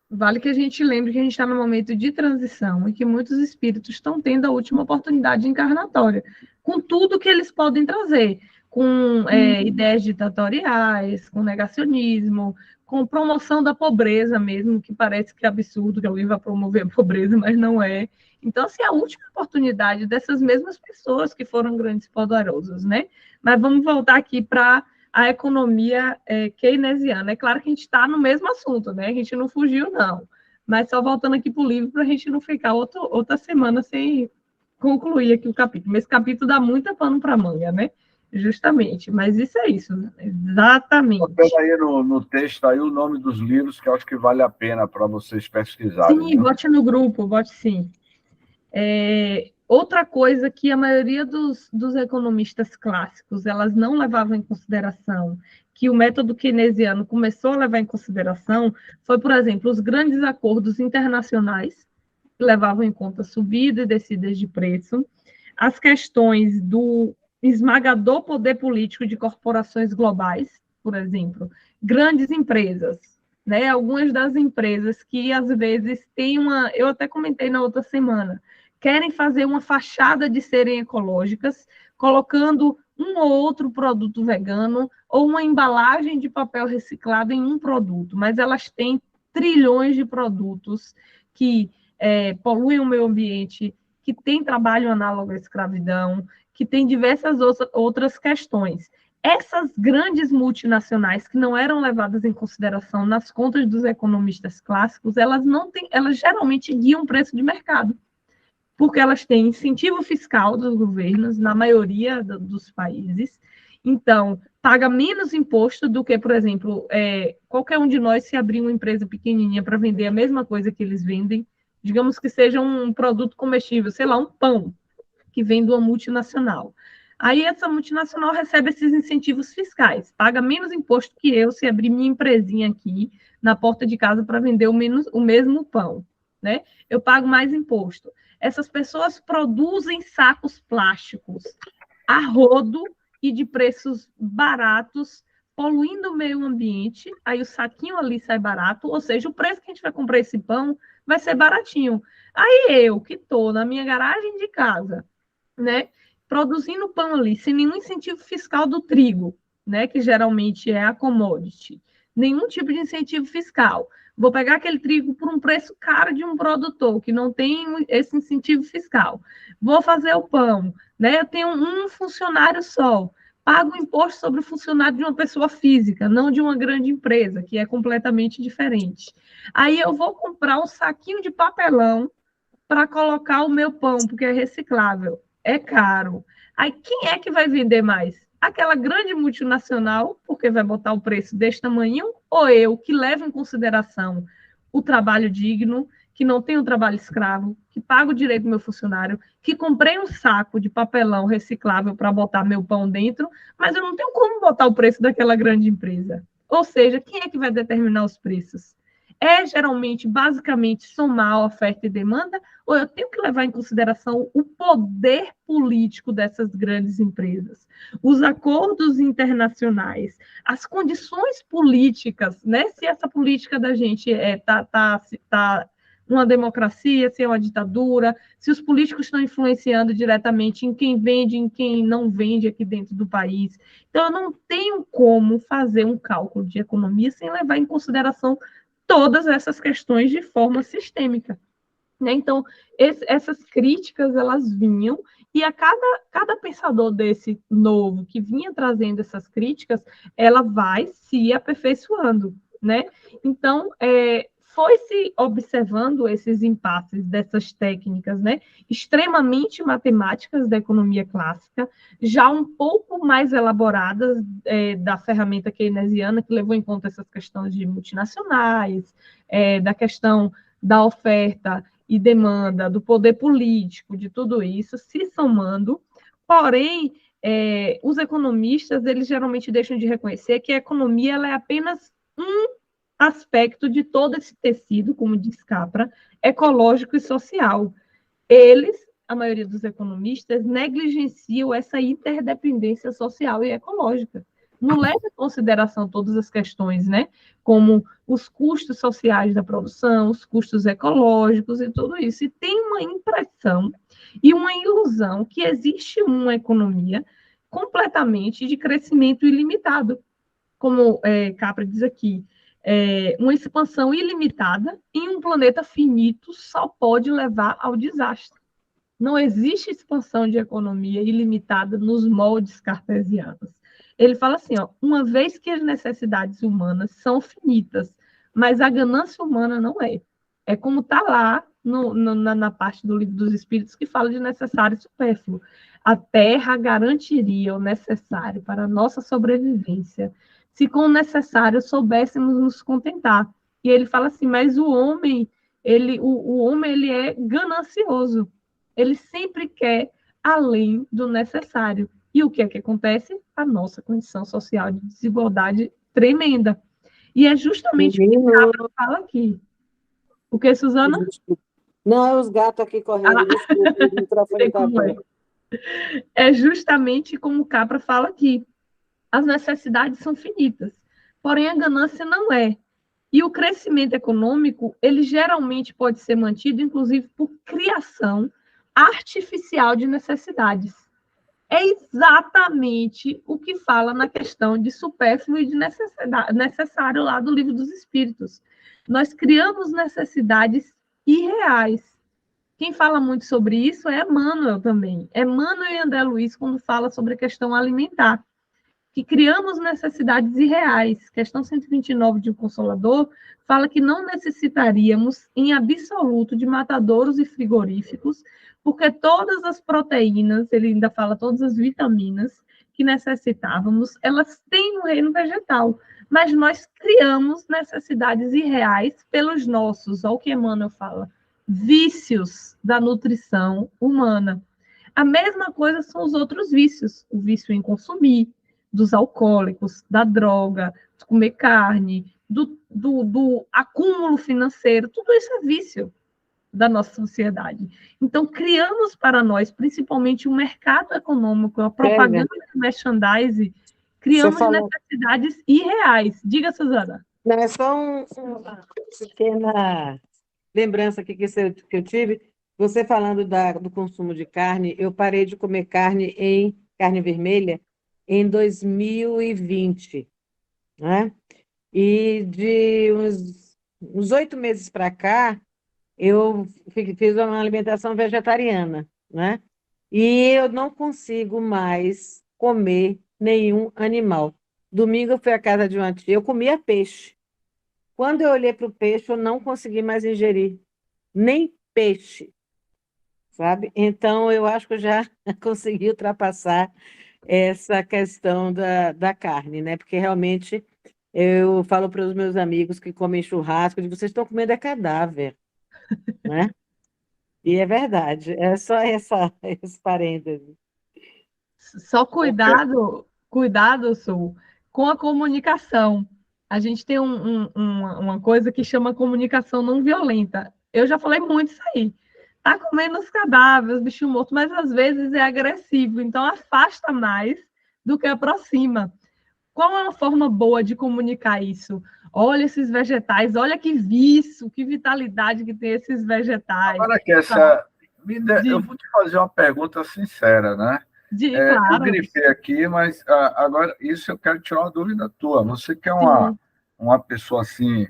A: Vale que a gente lembre que a gente está no momento de transição e que muitos espíritos estão tendo a última oportunidade encarnatória, com tudo que eles podem trazer, com ideias ditatoriais, com negacionismo, com promoção da pobreza mesmo, que parece que é absurdo que alguém vai promover a pobreza, mas não é. Então, assim, é a última oportunidade dessas mesmas pessoas que foram grandes poderosos, né? Mas vamos voltar aqui para a economia keynesiana. É claro que a gente está no mesmo assunto, né? A gente não fugiu, não. Mas só voltando aqui para o livro, para a gente não ficar outra semana sem concluir aqui o capítulo. Mas esse capítulo dá muita pano para manga, né? Justamente. Mas isso é isso, né? Exatamente.
B: Bota aí no texto aí o nome dos livros, que eu acho que vale a pena para vocês pesquisarem.
A: Sim, bote no grupo, bote sim. Outra coisa que a maioria dos economistas clássicos elas não levavam em consideração, que o método keynesiano começou a levar em consideração, foi, por exemplo, os grandes acordos internacionais, que levavam em conta subida e descidas de preço, as questões do esmagador poder político de corporações globais, por exemplo, grandes empresas, né? Algumas das empresas que, às vezes, têm eu até comentei na outra semana, querem fazer uma fachada de serem ecológicas, colocando um ou outro produto vegano ou uma embalagem de papel reciclado em um produto, mas elas têm trilhões de produtos que poluem o meio ambiente, que têm trabalho análogo à escravidão, que têm diversas outras questões. Essas grandes multinacionais que não eram levadas em consideração nas contas dos economistas clássicos, elas geralmente guiam o preço de mercado, porque elas têm incentivo fiscal dos governos, na maioria dos países. Então, paga menos imposto do que, por exemplo, qualquer um de nós se abrir uma empresa pequenininha para vender a mesma coisa que eles vendem, digamos que seja um produto comestível, sei lá, um pão, que vem de uma multinacional. Aí essa multinacional recebe esses incentivos fiscais, paga menos imposto que eu se abrir minha empresinha aqui na porta de casa para vender o mesmo pão, né? Eu pago mais imposto. Essas pessoas produzem sacos plásticos a rodo e de preços baratos, poluindo o meio ambiente, aí o saquinho ali sai barato, ou seja, o preço que a gente vai comprar esse pão vai ser baratinho. Aí eu, que estou na minha garagem de casa, né, produzindo pão ali, sem nenhum incentivo fiscal do trigo, né, que geralmente é a commodity, nenhum tipo de incentivo fiscal. Vou pegar aquele trigo por um preço caro de um produtor que não tem esse incentivo fiscal. Vou fazer o pão, né? Eu tenho um funcionário só. Pago imposto sobre o funcionário de uma pessoa física, não de uma grande empresa, que é completamente diferente. Aí eu vou comprar um saquinho de papelão para colocar o meu pão, porque é reciclável. É caro. Aí quem é que vai vender mais? Aquela grande multinacional, porque vai botar o preço deste tamanho, ou eu, que levo em consideração o trabalho digno, que não tenho trabalho escravo, que pago direito do meu funcionário, que comprei um saco de papelão reciclável para botar meu pão dentro, mas eu não tenho como botar o preço daquela grande empresa. Ou seja, quem é que vai determinar os preços? É geralmente, basicamente, somar oferta e demanda, ou eu tenho que levar em consideração o poder político dessas grandes empresas, os acordos internacionais, as condições políticas, né? Se essa política da gente tá uma democracia, se é uma ditadura, se os políticos estão influenciando diretamente em quem vende, em quem não vende aqui dentro do país. Então, eu não tenho como fazer um cálculo de economia sem levar em consideração todas essas questões de forma sistêmica. Né? Então, essas críticas, elas vinham, e a cada pensador desse novo que vinha trazendo essas críticas, ela vai se aperfeiçoando. Né? Então, foi-se observando esses impasses dessas técnicas, né, extremamente matemáticas da economia clássica, já um pouco mais elaboradas da ferramenta keynesiana, que levou em conta essas questões de multinacionais, da questão da oferta e demanda, do poder político, de tudo isso, se somando. Porém, os economistas, eles geralmente deixam de reconhecer que a economia ela é apenas um aspecto de todo esse tecido, como diz Capra, ecológico e social. Eles, a maioria dos economistas, negligenciam essa interdependência social e ecológica. Não leva em consideração todas as questões, né? Como os custos sociais da produção, os custos ecológicos e tudo isso. E tem uma impressão e uma ilusão que existe uma economia completamente de crescimento ilimitado. Como Capra diz aqui, uma expansão ilimitada em um planeta finito só pode levar ao desastre. Não existe expansão de economia ilimitada nos moldes cartesianos. Ele fala assim, ó, uma vez que as necessidades humanas são finitas, mas a ganância humana não é. É como está lá na parte do Livro dos Espíritos que fala de necessário e supérfluo. A terra garantiria o necessário para a nossa sobrevivência, se com o necessário soubéssemos nos contentar. E ele fala assim, mas o homem, o homem ele é ganancioso. Ele sempre quer além do necessário. E o que é que acontece? A nossa condição social de desigualdade tremenda. E é justamente o que o Capra fala aqui. O que, Suzana?
C: Não, é os gatos aqui correndo, desculpa, o microfone está aberto.
A: É justamente como o Capra fala aqui. As necessidades são finitas, porém a ganância não é. E o crescimento econômico, ele geralmente pode ser mantido, inclusive, por criação artificial de necessidades. É exatamente o que fala na questão de supérfluo e de necessário lá do Livro dos Espíritos. Nós criamos necessidades irreais. Quem fala muito sobre isso é Emmanuel também. Emmanuel e André Luiz, quando fala sobre a questão alimentar, que criamos necessidades irreais. Questão 129 de O Consolador fala que não necessitaríamos, em absoluto, de matadouros e frigoríficos, porque todas as proteínas, ele ainda fala todas as vitaminas que necessitávamos, elas têm no reino vegetal, mas nós criamos necessidades irreais pelos nossos, olha o que Emmanuel fala, vícios da nutrição humana. A mesma coisa são os outros vícios, o vício em consumir, dos alcoólicos, da droga, de comer carne, do acúmulo financeiro, tudo isso é vício da nossa sociedade. Então, criamos para nós, principalmente o mercado econômico, a propaganda de merchandising, criamos necessidades irreais. Diga, Suzana.
C: Não, é só uma pequena lembrança aqui que eu tive, você falando do consumo de carne, eu parei de comer carne vermelha em 2020, né? E de uns 8 meses para cá, eu fiz uma alimentação vegetariana, né? E eu não consigo mais comer nenhum animal. Domingo eu fui à casa de uma tia, eu comia peixe. Quando eu olhei para o peixe, eu não consegui mais ingerir nem peixe, sabe? Então, eu acho que eu já consegui ultrapassar essa questão da carne, né? Porque realmente eu falo para os meus amigos que comem churrasco, eu digo, vocês estão comendo cadáver, né? E é verdade, é só esse parêntese.
A: Só
B: Porque
A: cuidado, Sul, com a comunicação. A gente tem uma coisa que chama comunicação não violenta. Eu já falei muito isso aí. Tá comendo os cadáveres, bicho morto, mas às vezes é agressivo, então afasta mais do que aproxima. Qual é uma forma boa de comunicar isso? Olha esses vegetais, olha que vício, que vitalidade que tem esses vegetais.
B: agora que
A: Tá?
B: eu
A: De,
B: vou te fazer uma pergunta sincera, né? Eu
A: claro,
B: grifei aqui, mas agora isso eu quero tirar uma dúvida tua. Você que é
A: sim.
B: uma pessoa assim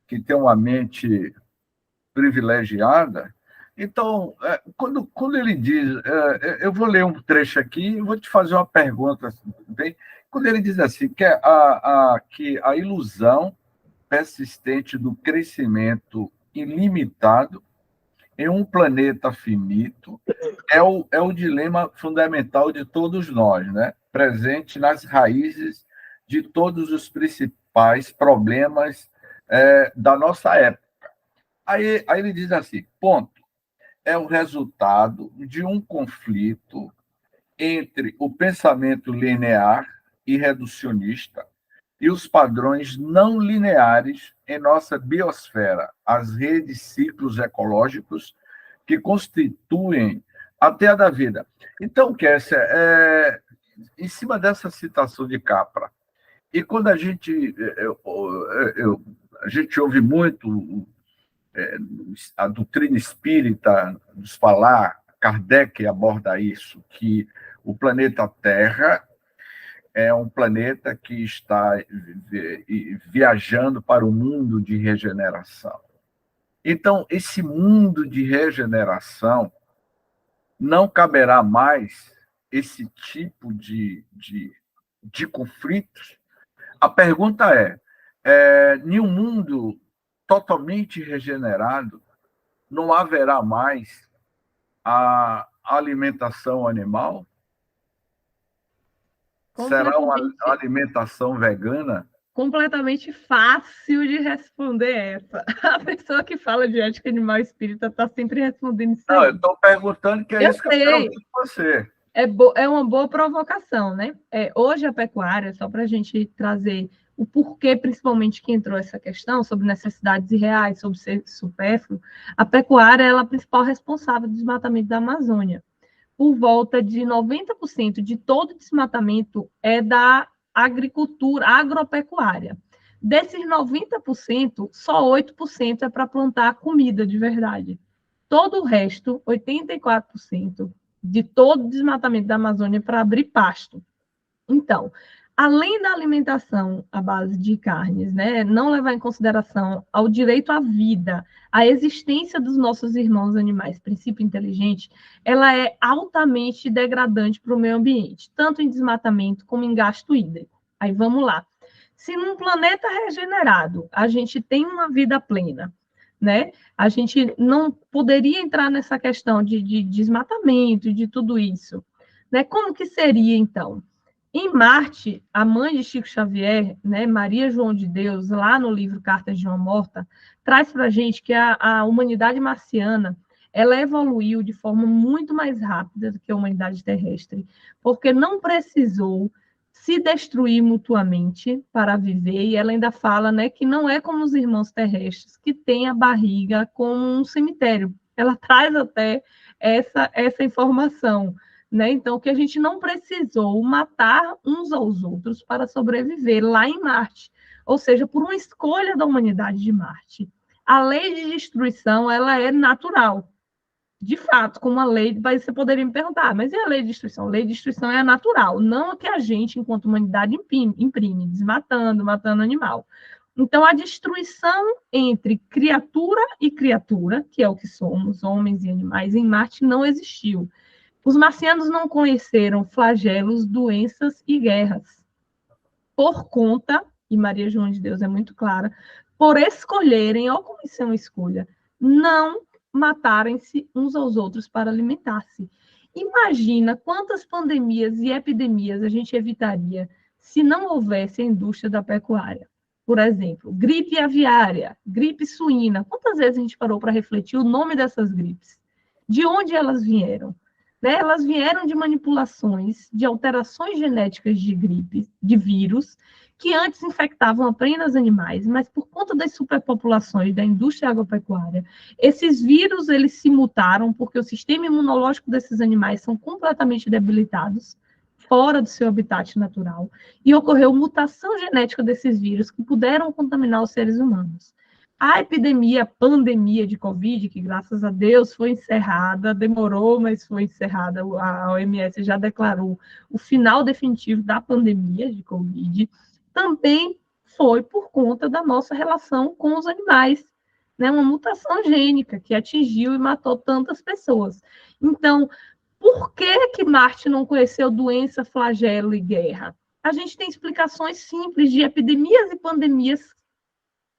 B: que tem uma mente privilegiada, então quando ele diz, eu vou ler um trecho aqui e vou te fazer uma pergunta, bem, quando ele diz assim que a ilusão persistente do crescimento ilimitado em um planeta finito é o dilema fundamental de todos nós, né? Presente nas raízes de todos os principais problemas da nossa época. Aí ele diz assim, ponto, é o resultado de um conflito entre o pensamento linear e reducionista e os padrões não lineares em nossa biosfera, as redes ciclos ecológicos que constituem a teia da vida. Então, Kessia, em cima dessa citação de Capra, e quando a gente ouve muito a doutrina espírita nos falar, Kardec aborda isso, que o planeta Terra é um planeta que está viajando para o mundo de regeneração. Então, esse mundo de regeneração não caberá mais esse tipo de conflitos. A pergunta em um mundo totalmente regenerado, não haverá mais a alimentação animal? Será uma
A: Completamente,
B: alimentação vegana?
A: completamente fácil de responder essa. A pessoa que fala de ética animal espírita está sempre respondendo isso
B: Não,
A: aí.
B: eu estou perguntando, que é
A: Eu
B: isso que eu quero ouvir
A: sei,
B: de você.
A: é uma boa provocação, né? Hoje a pecuária, só para a gente trazer o porquê, principalmente, que entrou essa questão sobre necessidades irreais, sobre ser supérfluo, a pecuária é a principal responsável do desmatamento da Amazônia. Por volta de 90% de todo o desmatamento é da agricultura, agropecuária. Desses 90%, só 8% é para plantar comida de verdade. Todo o resto, 84%, de todo o desmatamento da Amazônia é para abrir pasto. Então, além da alimentação à base de carnes, né, não levar em consideração ao direito à vida, a existência dos nossos irmãos animais, princípio inteligente, ela é altamente degradante para o meio ambiente, tanto em desmatamento como em gasto hídrico. Aí vamos lá. Se num planeta regenerado a gente tem uma vida plena, né? A gente não poderia entrar nessa questão de desmatamento, de tudo isso. Né? Como que seria, então? Em Marte, a mãe de Chico Xavier, né, Maria João de Deus, lá no livro Cartas de uma Morta, traz para a gente que a humanidade marciana ela evoluiu de forma muito mais rápida do que a humanidade terrestre, porque não precisou se destruir mutuamente para viver, e ela ainda fala, né, que não é como os irmãos terrestres, que tem a barriga como um cemitério. Ela traz até essa informação, né? Então, que a gente não precisou matar uns aos outros para sobreviver lá em Marte, ou seja, por uma escolha da humanidade de Marte. A lei de destruição, ela é natural. De fato, como a lei, você poderia me perguntar, mas e a lei de destruição? A lei de destruição é natural, não a que a gente, enquanto humanidade, imprime, desmatando, matando animal. Então, a destruição entre criatura e criatura, que é o que somos, homens e animais, em Marte não existiu. Os marcianos não conheceram flagelos, doenças e guerras. Por conta, e Maria João de Deus é muito clara, por escolherem, olha como isso é uma escolha, não matarem-se uns aos outros para alimentar-se. Imagina quantas pandemias e epidemias a gente evitaria se não houvesse a indústria da pecuária. Por exemplo, gripe aviária, gripe suína. Quantas vezes a gente parou para refletir o nome dessas gripes? De onde elas vieram? Né? Elas vieram de manipulações, de alterações genéticas de gripe, de vírus, que antes infectavam apenas animais, mas por conta das superpopulações da indústria agropecuária, esses vírus eles se mutaram porque o sistema imunológico desses animais são completamente debilitados, fora do seu habitat natural, e ocorreu mutação genética desses vírus que puderam contaminar os seres humanos. A epidemia, pandemia de Covid, que graças a Deus foi encerrada, demorou, mas foi encerrada, a OMS já declarou o final definitivo da pandemia de Covid, também foi por conta da nossa relação com os animais, né? Uma mutação gênica que atingiu e matou tantas pessoas. Então, por que Marte não conheceu doença, flagelo e guerra? A gente tem explicações simples de epidemias e pandemias,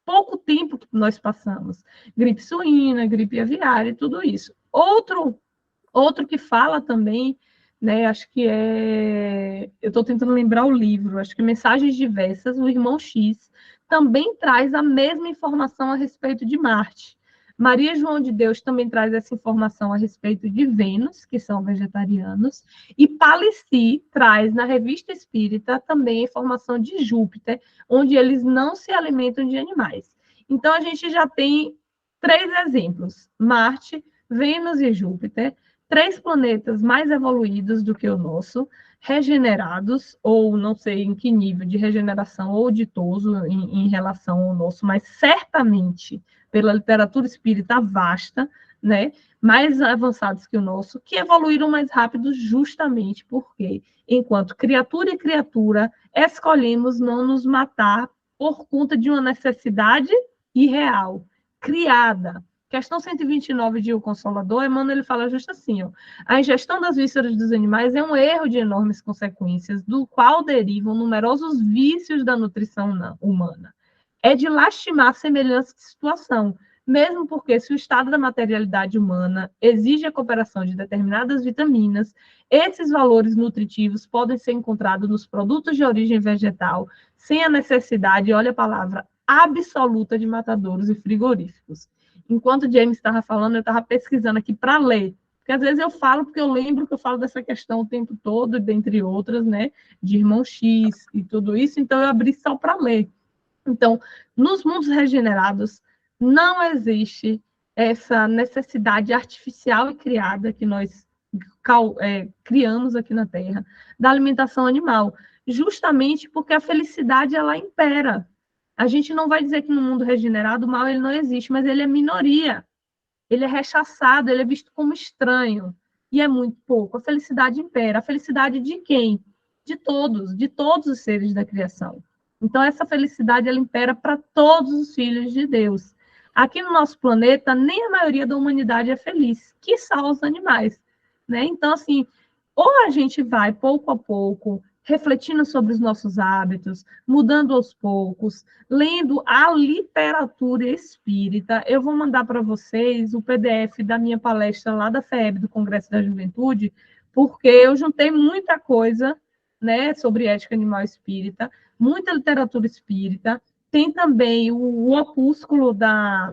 A: pouco tempo que nós passamos. Gripe suína, gripe aviária e tudo isso. Outro que fala também, né, acho que é... Eu estou tentando lembrar o livro, acho que Mensagens Diversas, o Irmão X, também traz a mesma informação a respeito de Marte. Maria João de Deus também traz essa informação a respeito de Vênus, que são vegetarianos, e Palissy traz na Revista Espírita também a informação de Júpiter, onde eles não se alimentam de animais. Então, a gente já tem 3 exemplos, Marte, Vênus e Júpiter, 3 planetas mais evoluídos do que o nosso, regenerados, ou não sei em que nível de regeneração ou ditoso em relação ao nosso, mas certamente pela literatura espírita vasta, né, mais avançados que o nosso, que evoluíram mais rápido justamente porque, enquanto criatura e criatura, escolhemos não nos matar por conta de uma necessidade irreal, criada. Questão 129 de O Consolador, Emmanuel ele fala justo assim, ó, a ingestão das vísceras dos animais é um erro de enormes consequências, do qual derivam numerosos vícios da nutrição humana. É de lastimar semelhante situação, mesmo porque se o estado da materialidade humana exige a cooperação de determinadas vitaminas, esses valores nutritivos podem ser encontrados nos produtos de origem vegetal, sem a necessidade, olha a palavra, absoluta de matadouros e frigoríficos. Enquanto o James estava falando, eu estava pesquisando aqui para ler, porque às vezes eu falo, porque eu lembro que eu falo dessa questão o tempo todo, dentre outras, né, de Irmão X e tudo isso, então eu abri só para ler. Então, nos mundos regenerados, não existe essa necessidade artificial e criada que nós criamos aqui na Terra, da alimentação animal, justamente porque a felicidade, ela impera. A gente não vai dizer que no mundo regenerado o mal ele não existe, mas ele é minoria. Ele é rechaçado, ele é visto como estranho. E é muito pouco. A felicidade impera. A felicidade de quem? De todos os seres da criação. Então, essa felicidade, ela impera para todos os filhos de Deus. Aqui no nosso planeta, nem a maioria da humanidade é feliz, quiçá os animais, né? Então, assim, ou a gente vai, pouco a pouco, refletindo sobre os nossos hábitos, mudando aos poucos, lendo a literatura espírita. Eu vou mandar para vocês o PDF da minha palestra lá da FEB, do Congresso da Juventude, porque eu juntei muita coisa, né, sobre ética animal espírita, muita literatura espírita. Tem também o opúsculo da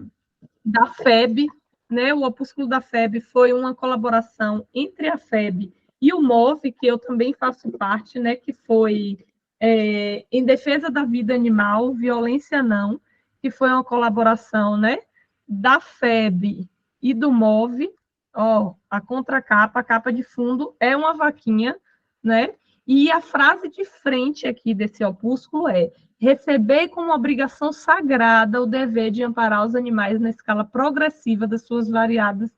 A: FEB, né? O opúsculo da FEB foi uma colaboração entre a FEB e o MOVE, que eu também faço parte, né? Que foi Em Defesa da Vida Animal, Violência Não, que foi uma colaboração, né? Da FEB e do MOVE. Ó, a contracapa, a capa de fundo é uma vaquinha, né? E a frase de frente aqui desse opúsculo é: receber como obrigação sagrada o dever de amparar os animais na escala progressiva das suas variadas,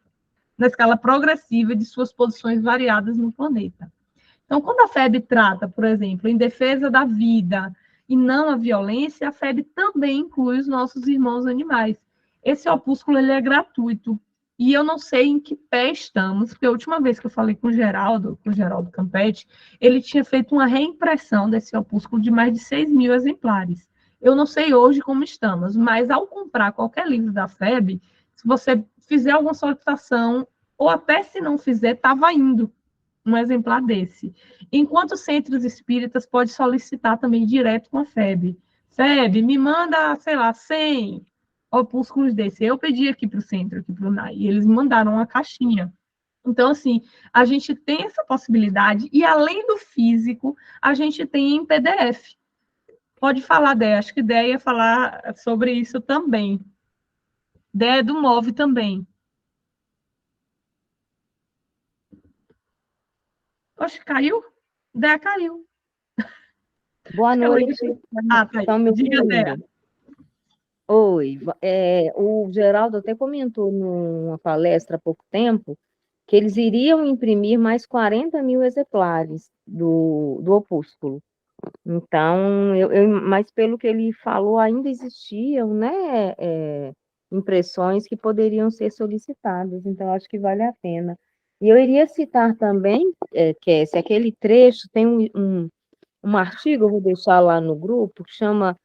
A: na escala progressiva de suas posições variadas no planeta. Então, quando a FEB trata, por exemplo, em defesa da vida e não a violência, a FEB também inclui os nossos irmãos animais. Esse opúsculo ele é gratuito. E eu não sei em que pé estamos, porque a última vez que eu falei com o Geraldo Campetti, ele tinha feito uma reimpressão desse opúsculo de mais de 6.000 exemplares. Eu não sei hoje como estamos, mas ao comprar qualquer livro da FEB, se você fizer alguma solicitação, ou até se não fizer, estava indo um exemplar desse. Enquanto centros espíritas pode solicitar também direto com a FEB. FEB, me manda, sei lá, 100 opúsculos desse. Eu pedi aqui para o centro, aqui para o NAI, e eles me mandaram uma caixinha. Então, assim, a gente tem essa possibilidade, e além do físico, a gente tem em PDF. Pode falar, Dé, acho que Dé ia falar sobre isso também. Dé do MOV também. Oxe, caiu? Dé caiu.
D: Boa noite.
A: Ah, tá aí.
D: Estão me
A: Diga, Dé.
D: ouvindo? Oi. O Geraldo até comentou numa palestra há pouco tempo que eles iriam imprimir mais 40.000 exemplares do opúsculo. Então, mas pelo que ele falou, ainda existiam, né, impressões que poderiam ser solicitadas, então acho que vale a pena. E eu iria citar também, Kessia, aquele trecho, tem um artigo, eu vou deixar lá no grupo, que chama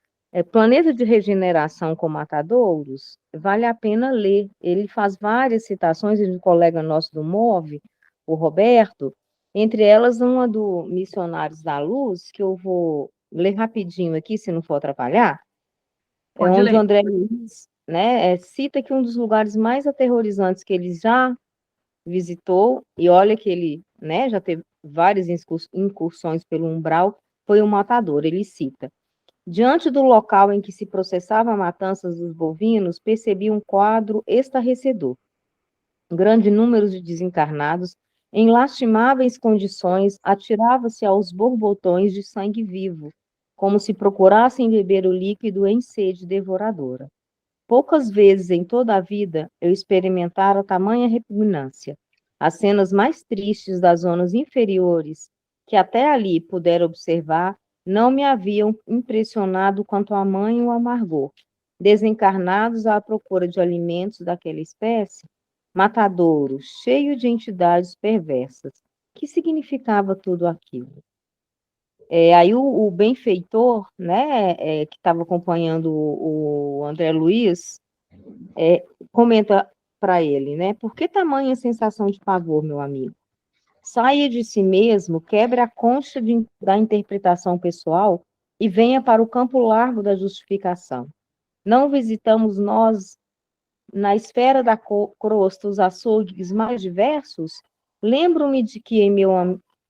D: Planeta de Regeneração com Matadouros, vale a pena ler. Ele faz várias citações de um colega nosso do MOVE, o Roberto, entre elas uma do Missionários da Luz, que eu vou ler rapidinho aqui, se não for atrapalhar,
A: Pode
D: onde
A: ler.
D: o André Luiz, né, cita que um dos lugares mais aterrorizantes que ele já visitou, e olha que ele, né, já teve várias incursões pelo umbral, foi o matador. Ele cita: diante do local em que se processava a matança dos bovinos, percebi um quadro estarrecedor. Grande número de desencarnados, em lastimáveis condições, atirava-se aos borbotões de sangue vivo, como se procurassem beber o líquido em sede devoradora. Poucas vezes em toda a vida eu experimentara tamanha repugnância. As cenas mais tristes das zonas inferiores, que até ali pudera observar, não me haviam impressionado quanto a mãe e o amargor. Desencarnados à procura de alimentos daquela espécie, matadouro, cheio de entidades perversas. O que significava tudo aquilo? Aí o benfeitor, né, que estava acompanhando o André Luiz, comenta para ele, né, por que tamanha sensação de pavor, meu amigo? Saia de si mesmo, quebre a concha da interpretação pessoal e venha para o campo largo da justificação. Não visitamos nós, na esfera da crosta, os açougues mais diversos? Lembro-me de que em meu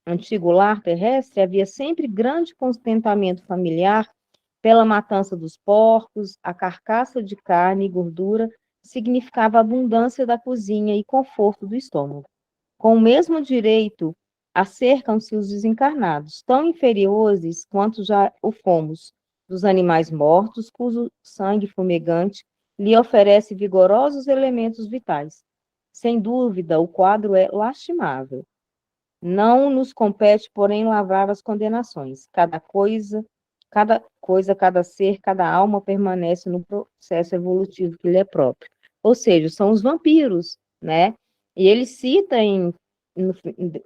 D: antigo lar terrestre havia sempre grande contentamento familiar pela matança dos porcos, a carcaça de carne e gordura significava abundância da cozinha e conforto do estômago. Com o mesmo direito, acercam-se os desencarnados, tão inferiores quanto já o fomos, dos animais mortos, cujo sangue fumegante lhe oferece vigorosos elementos vitais. Sem dúvida, o quadro é lastimável. Não nos compete, porém, lavrar as condenações. Cada coisa, cada ser, cada alma permanece no processo evolutivo que lhe é próprio. Ou seja, são os vampiros, né? E ele cita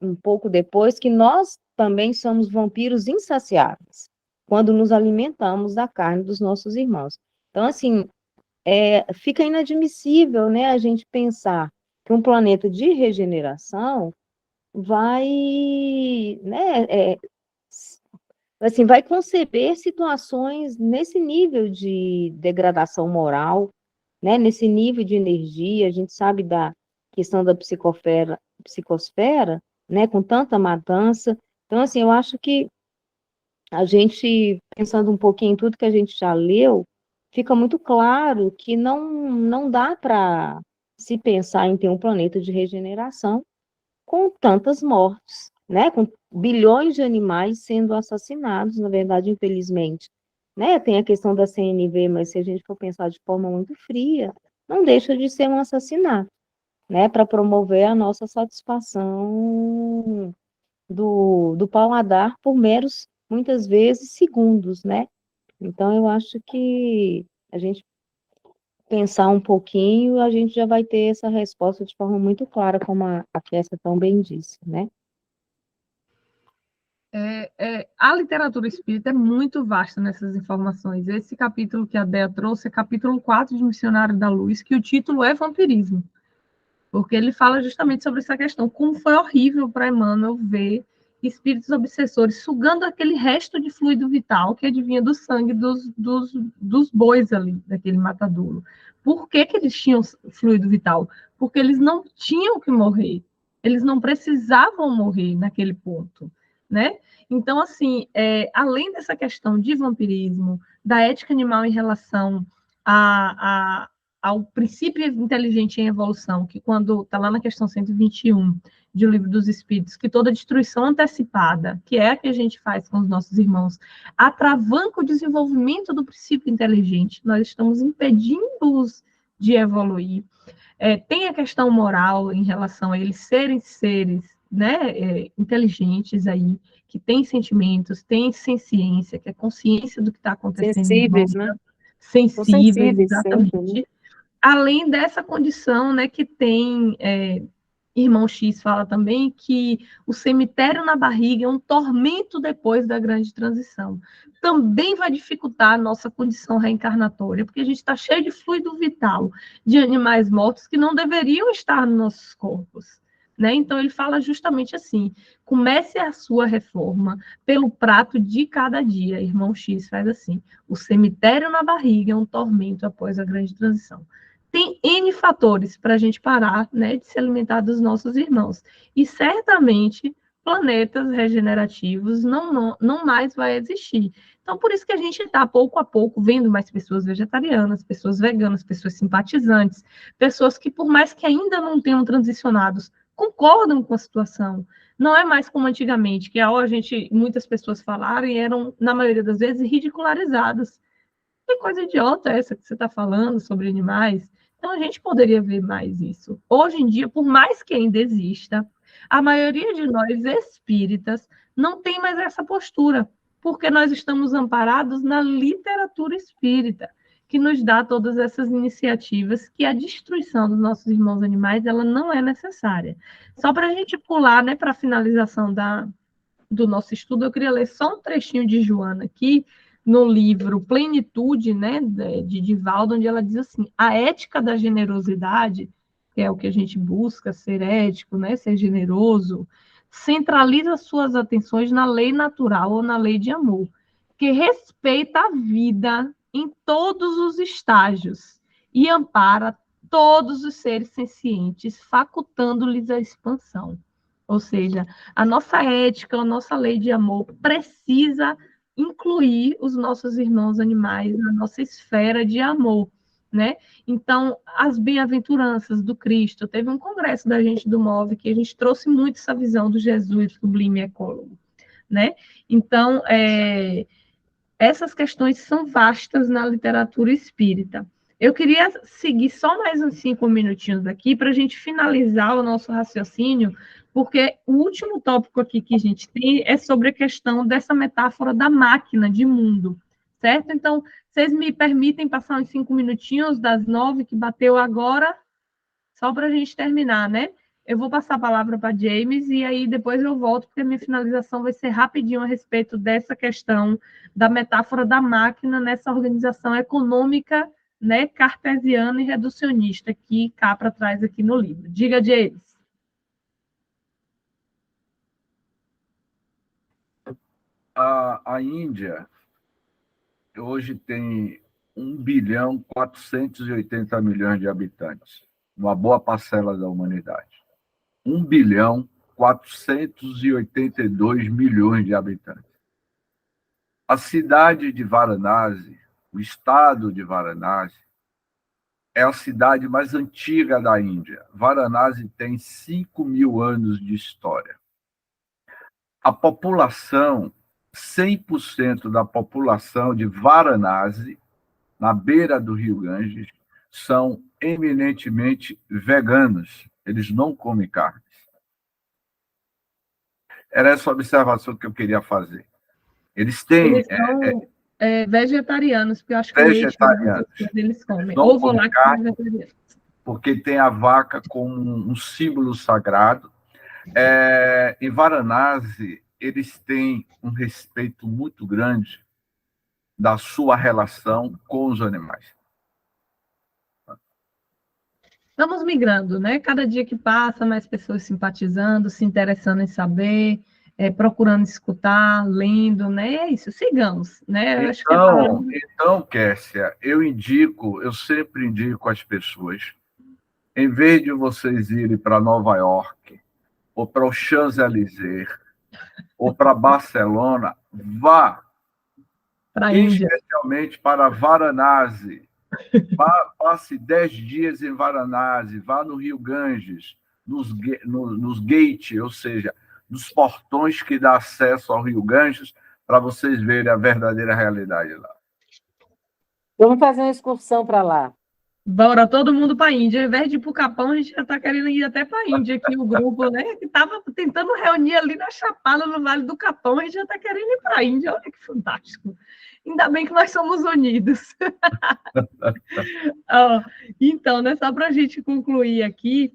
D: um pouco depois que nós também somos vampiros insaciáveis, quando nos alimentamos da carne dos nossos irmãos. Então, assim, fica inadmissível, né, a gente pensar que um planeta de regeneração vai, né, assim, vai conceber situações nesse nível de degradação moral, né, nesse nível de energia. A gente sabe da questão da psicosfera, né, com tanta matança. Então, assim, eu acho que a gente, pensando um pouquinho em tudo que a gente já leu, fica muito claro que não dá para se pensar em ter um planeta de regeneração com tantas mortes, né, com bilhões de animais sendo assassinados, na verdade, infelizmente, né, tem a questão da CNV, mas se a gente for pensar de forma muito fria, não deixa de ser um assassinato, né, para promover a nossa satisfação do paladar por meros, muitas vezes, segundos, né? Então, eu acho que a gente pensar um pouquinho, a gente já vai ter essa resposta de forma muito clara, como a Kécia tão bem disse, né?
A: A literatura espírita é muito vasta nessas informações. Esse capítulo que a Dea trouxe é capítulo 4 de Missionário da Luz, que o título é Vampirismo, porque ele fala justamente sobre essa questão, como foi horrível para Emmanuel ver espíritos obsessores sugando aquele resto de fluido vital que advinha do sangue dos bois ali, daquele matadouro. Por que eles tinham fluido vital? Porque eles não tinham que morrer, eles não precisavam morrer naquele ponto, né? Então, assim, além dessa questão de vampirismo, da ética animal em relação a ao princípio inteligente em evolução, que quando está lá na questão 121 de O Livro dos Espíritos, que toda destruição antecipada, que é a que a gente faz com os nossos irmãos, atravanca o desenvolvimento do princípio inteligente, nós estamos impedindo-os de evoluir. Tem a questão moral em relação a eles serem seres, né, inteligentes aí, que têm sentimentos, têm senciência, que é consciência do que está acontecendo em
C: Sensíveis,
A: volta,
C: né? São
A: sensíveis,
C: sensíveis sempre, né?
A: exatamente. Além dessa condição, né, que tem, Irmão X fala também que o cemitério na barriga é um tormento depois da grande transição. Também vai dificultar a nossa condição reencarnatória, porque a gente está cheio de fluido vital de animais mortos que não deveriam estar nos nossos corpos. Né? Então, ele fala justamente assim: comece a sua reforma pelo prato de cada dia. Irmão X faz assim: o cemitério na barriga é um tormento após a grande transição. Tem N fatores para a gente parar, né, de se alimentar dos nossos irmãos. E certamente planetas regenerativos não mais vai existir. Então, por isso que a gente está, pouco a pouco, vendo mais pessoas vegetarianas, pessoas veganas, pessoas simpatizantes, pessoas que, por mais que ainda não tenham transicionados, concordam com a situação. Não é mais como antigamente, que muitas pessoas falaram e eram, na maioria das vezes, ridicularizadas. Que coisa idiota é essa que você está falando sobre animais? Então, a gente poderia ver mais isso. Hoje em dia, por mais que ainda exista, a maioria de nós espíritas não tem mais essa postura, porque nós estamos amparados na literatura espírita, que nos dá todas essas iniciativas que a destruição dos nossos irmãos animais ela não é necessária. Só para a gente pular, né, para a finalização do nosso estudo, eu queria ler só um trechinho de Joana aqui, no livro Plenitude, né, de Divaldo, onde ela diz assim: a ética da generosidade, que é o que a gente busca, ser ético, né, ser generoso, centraliza suas atenções na lei natural ou na lei de amor, que respeita a vida em todos os estágios e ampara todos os seres sencientes, facultando-lhes a expansão. Ou seja, a nossa ética, a nossa lei de amor precisa incluir os nossos irmãos animais na nossa esfera de amor, né? Então, as bem-aventuranças do Cristo, teve um congresso da gente do MOVE que a gente trouxe muito essa visão do Jesus sublime ecólogo, né? Então, essas questões são vastas na literatura espírita. Eu queria seguir só mais uns 5 minutinhos aqui para a gente finalizar o nosso raciocínio, porque o último tópico aqui que a gente tem é sobre a questão dessa metáfora da máquina de mundo, certo? Então, vocês me permitem passar uns 5 minutinhos das 9 que bateu agora, só para a gente terminar, né? Eu vou passar a palavra para James e aí depois eu volto, porque a minha finalização vai ser rapidinho a respeito dessa questão da metáfora da máquina nessa organização econômica, né, cartesiana e reducionista que Capra traz aqui no livro. Diga, James.
B: A Índia hoje tem 1.480 bilhões de habitantes, uma boa parcela da humanidade. 1.482 bilhões de habitantes. A cidade de Varanasi, o estado de Varanasi, é a cidade mais antiga da Índia. Varanasi tem 5.000 anos de história. a população, 100% da população de Varanasi, na beira do Rio Ganges, são eminentemente veganos. Eles não comem carne. Era essa observação que eu queria fazer. Eles têm...
A: Eles são vegetarianos, porque eu acho que leite eles comem.
B: Não
A: Ovo
B: comem
A: lácteo
B: carne,
A: vegetariano.
B: porque tem a vaca como um símbolo sagrado. Em Varanasi, eles têm um respeito muito grande da sua relação com os animais.
A: Estamos migrando, né? Cada dia que passa, mais pessoas simpatizando, se interessando em saber, procurando escutar, lendo, né? É isso, sigamos, né? Acho que
B: então, Kessia, eu sempre indico às pessoas, em vez de vocês irem para Nova York, ou para o Champs-Élysées, ou para Barcelona, vá especialmente para Varanasi. Passe 10 dias em Varanasi, vá no Rio Ganges, nos gates, ou seja, nos portões que dá acesso ao Rio Ganges, para vocês verem a verdadeira realidade lá.
C: Vamos fazer uma excursão para lá.
A: Bora todo mundo para a Índia. Ao invés de ir para o Capão, a gente já está querendo ir até para a Índia, aqui o grupo, né? Que estava tentando reunir ali na Chapada, no Vale do Capão, a gente já está querendo ir para a Índia. Olha que fantástico. Ainda bem que nós somos unidos. Então, né, só para a gente concluir aqui,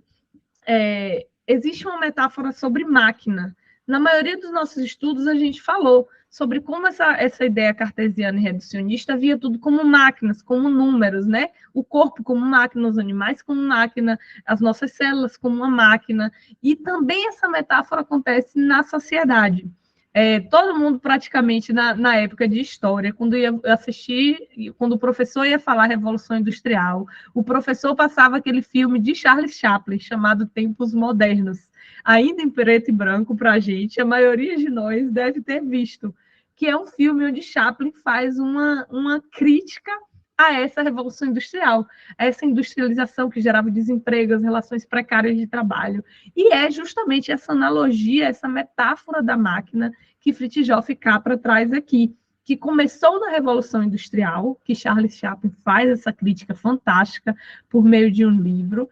A: existe uma metáfora sobre máquina. Na maioria dos nossos estudos, a gente falou sobre como essa ideia cartesiana e reducionista via tudo como máquinas, como números, né? O corpo como máquina, os animais como máquina, as nossas células como uma máquina. E também essa metáfora acontece na sociedade. Todo mundo praticamente na época de história, quando ia assistir, quando o professor ia falar Revolução Industrial, o professor passava aquele filme de Charles Chaplin, chamado Tempos Modernos, ainda em preto e branco para a gente, a maioria de nós deve ter visto, que é um filme onde Chaplin faz uma crítica a essa Revolução Industrial, a essa industrialização que gerava desemprego, as relações precárias de trabalho. E é justamente essa analogia, essa metáfora da máquina que Fritjof Capra traz aqui, que começou na Revolução Industrial, que Charles Chaplin faz essa crítica fantástica por meio de um livro,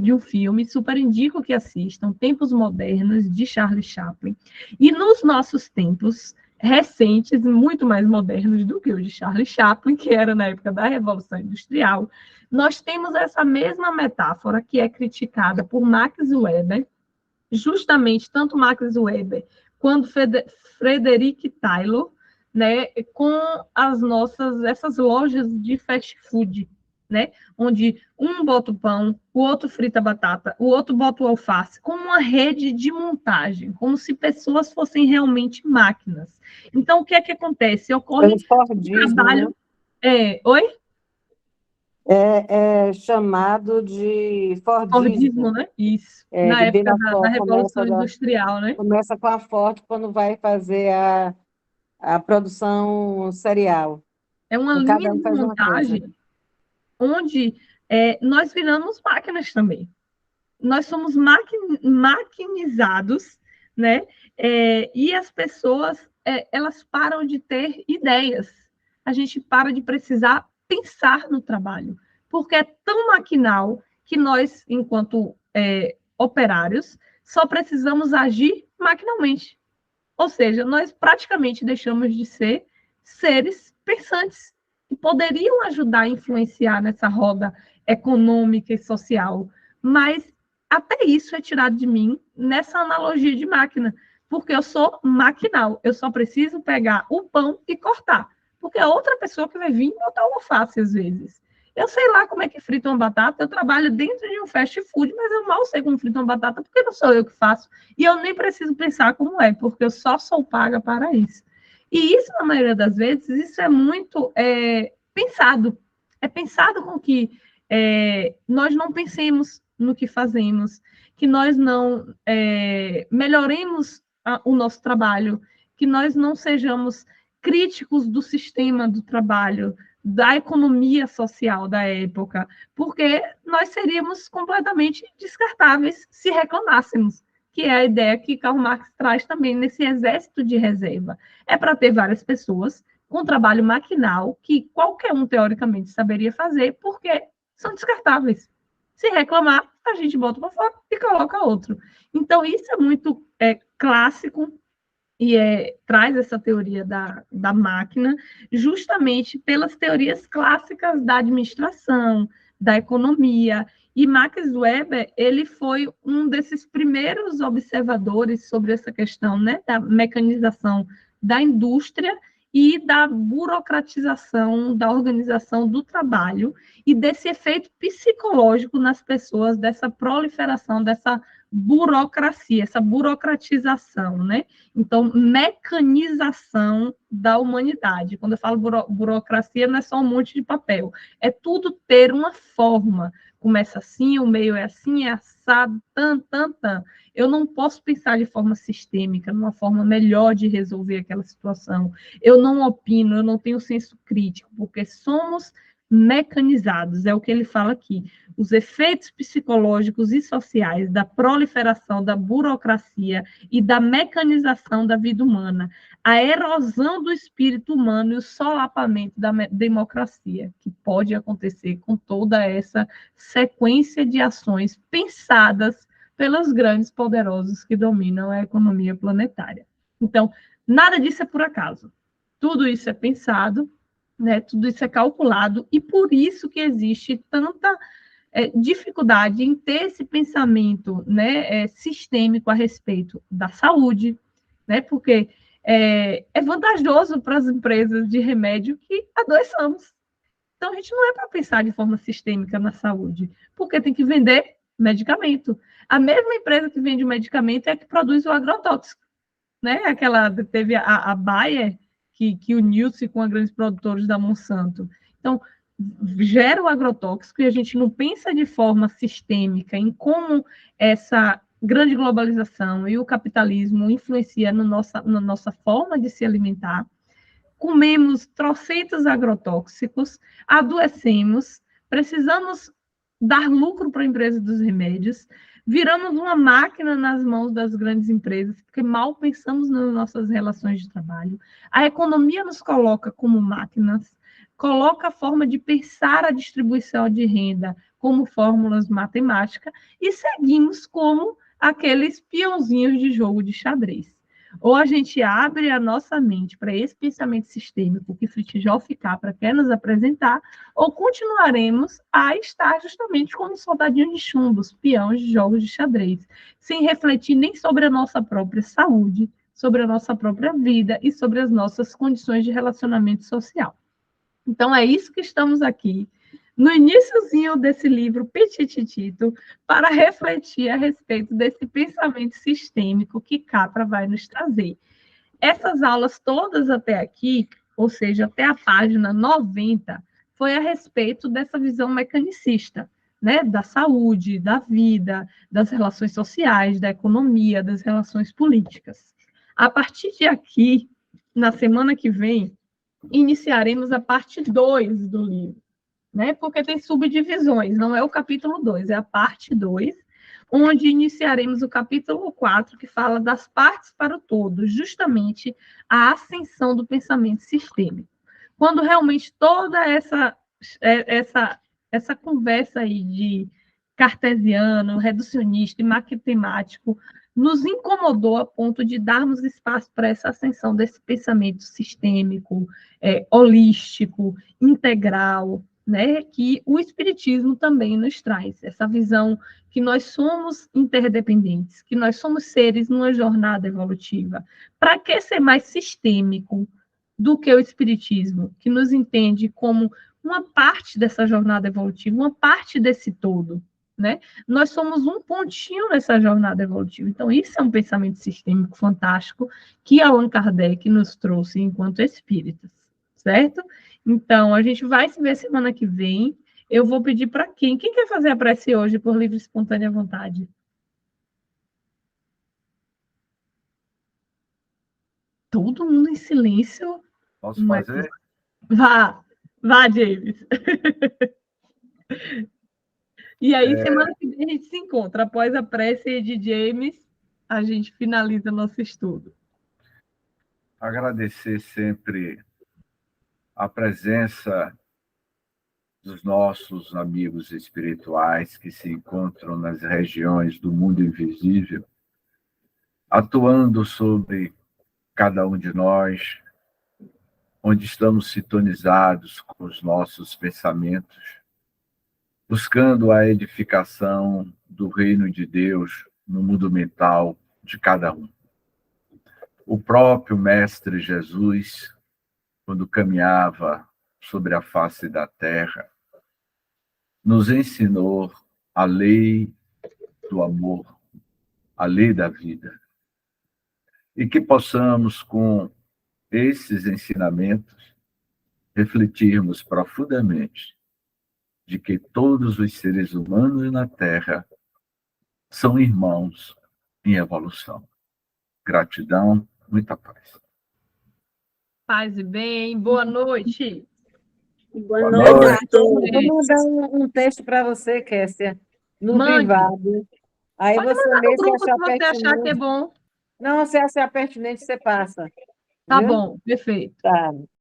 A: de um filme, super indico que assistam, Tempos Modernos, de Charles Chaplin. E nos nossos tempos recentes, muito mais modernos do que o de Charles Chaplin, que era na época da Revolução Industrial, nós temos essa mesma metáfora que é criticada por Max Weber, justamente tanto Max Weber quanto Frederick Taylor, né, com essas lojas de fast food, né, onde um bota o pão, o outro frita a batata, o outro bota o alface, como uma rede de montagem, como se pessoas fossem realmente máquinas. Então, o que é que acontece? Ocorre um trabalho...
C: Né?
A: Oi?
C: É chamado de
A: Fordismo, né? Isso. Na época da Revolução Industrial, né?
C: Começa com a Ford quando vai fazer a produção cereal.
A: É uma linha de montagem onde nós viramos máquinas também. Nós somos maquinizados, né? E as pessoas, elas param de ter ideias. A gente para de precisar pensar no trabalho, porque é tão maquinal que nós, enquanto operários, só precisamos agir maquinalmente. Ou seja, nós praticamente deixamos de ser seres pensantes que poderiam ajudar a influenciar nessa roda econômica e social. Mas até isso é tirado de mim nessa analogia de máquina, porque eu sou maquinal, eu só preciso pegar o pão e cortar, porque é outra pessoa que vai vir e botar o alface às vezes. Eu sei lá como é que frita uma batata, eu trabalho dentro de um fast food, mas eu mal sei como frita uma batata, porque não sou eu que faço. E eu nem preciso pensar como é, porque eu só sou paga para isso. E isso, na maioria das vezes, isso é muito pensado. É pensado com que nós não pensemos no que fazemos, que nós não melhoremos o nosso trabalho, que nós não sejamos críticos do sistema do trabalho, da economia social da época, porque nós seríamos completamente descartáveis se reclamássemos. que é a ideia que Karl Marx traz também nesse exército de reserva. É para ter várias pessoas com trabalho maquinal que qualquer um, teoricamente, saberia fazer, porque são descartáveis. Se reclamar, a gente bota para fora e coloca outro. Então, isso é muito clássico e traz essa teoria da máquina justamente pelas teorias clássicas da administração, da economia. E Max Weber, ele foi um desses primeiros observadores sobre essa questão, né, da mecanização da indústria e da burocratização da organização do trabalho e desse efeito psicológico nas pessoas, dessa proliferação, dessa burocracia, essa burocratização, né? Então, mecanização da humanidade. Quando eu falo burocracia, não é só um monte de papel, é tudo ter uma forma. Começa assim, o meio é assim, é assado, tan. Eu não posso pensar de forma sistêmica, numa forma melhor de resolver aquela situação. Eu não opino, eu não tenho senso crítico, porque somos mecanizados, é o que ele fala aqui. Os efeitos psicológicos e sociais da proliferação da burocracia e da mecanização da vida humana, a erosão do espírito humano e o solapamento da democracia, que pode acontecer com toda essa sequência de ações pensadas pelos grandes poderosos que dominam a economia planetária. Então, nada disso é por acaso. Tudo isso é pensado, né? Tudo isso é calculado, e por isso que existe tanta dificuldade em ter esse pensamento, né, sistêmico a respeito da saúde, né? Porque é vantajoso para as empresas de remédio que adoeçamos. Então, a gente não é para pensar de forma sistêmica na saúde, porque tem que vender medicamento. A mesma empresa que vende o medicamento é a que produz o agrotóxico, né? Teve a Bayer, que uniu-se com os grandes produtores da Monsanto. Então, gera o agrotóxico e a gente não pensa de forma sistêmica em como essa grande globalização e o capitalismo influencia na nossa forma de se alimentar. Comemos trocentos agrotóxicos, adoecemos, precisamos dar lucro para a empresa dos remédios, viramos uma máquina nas mãos das grandes empresas, porque mal pensamos nas nossas relações de trabalho. A economia nos coloca como máquinas, coloca a forma de pensar a distribuição de renda como fórmulas matemáticas e seguimos como aqueles peãozinhos de jogo de xadrez. Ou a gente abre a nossa mente para esse pensamento sistêmico que Fritjof Capra quer nos apresentar, ou continuaremos a estar justamente como soldadinhos de chumbo, peões de jogos de xadrez, sem refletir nem sobre a nossa própria saúde, sobre a nossa própria vida e sobre as nossas condições de relacionamento social. Então, é isso que estamos aqui, no iniciozinho desse livro Petitito, para refletir a respeito desse pensamento sistêmico que Capra vai nos trazer. Essas aulas todas até aqui, ou seja, até a página 90, foi a respeito dessa visão mecanicista, né? Da saúde, da vida, das relações sociais, da economia, das relações políticas. A partir de aqui, na semana que vem, iniciaremos a parte 2 do livro, né? Porque tem subdivisões, não é o capítulo 2, é a parte 2, onde iniciaremos o capítulo 4, que fala das partes para o todo, justamente a ascensão do pensamento sistêmico. Quando realmente toda essa conversa aí de cartesiano, reducionista e matemático nos incomodou a ponto de darmos espaço para essa ascensão desse pensamento sistêmico, holístico, integral, né, que o Espiritismo também nos traz, essa visão que nós somos interdependentes, que nós somos seres numa jornada evolutiva. Para que ser mais sistêmico do que o Espiritismo, que nos entende como uma parte dessa jornada evolutiva, uma parte desse todo, né? Nós somos um pontinho nessa jornada evolutiva. Então, isso é um pensamento sistêmico fantástico que Allan Kardec nos trouxe enquanto espíritas, certo? Então, a gente vai se ver semana que vem. Eu vou pedir para quem? Quem quer fazer a prece hoje por livre e espontânea vontade? Todo mundo em silêncio.
B: Posso fazer?
A: Vá, James. E aí, semana que vem a gente se encontra. Após a prece de James, a gente finaliza nosso estudo.
B: Agradecer sempre a presença dos nossos amigos espirituais que se encontram nas regiões do mundo invisível, atuando sobre cada um de nós, onde estamos sintonizados com os nossos pensamentos, buscando a edificação do reino de Deus no mundo mental de cada um. O próprio Mestre Jesus, quando caminhava sobre a face da terra, nos ensinou a lei do amor, a lei da vida. E que possamos, com esses ensinamentos, refletirmos profundamente de que todos os seres humanos na Terra são irmãos em evolução. Gratidão, muita paz.
A: Paz e bem, boa noite.
E: Boa
B: Boa
E: noite a
B: noite.
E: todos.
C: Vou mandar um texto para você, Kessia, no
A: Mande.
C: privado. Aí
A: Pode
C: você
A: mandar
C: lê,
A: no
C: se
A: grupo
C: achar
A: se você achar que é
C: pertinente.
A: bom.
C: Não, se achar pertinente, você passa.
A: Tá
C: Viu?
A: bom, perfeito.
C: Tá.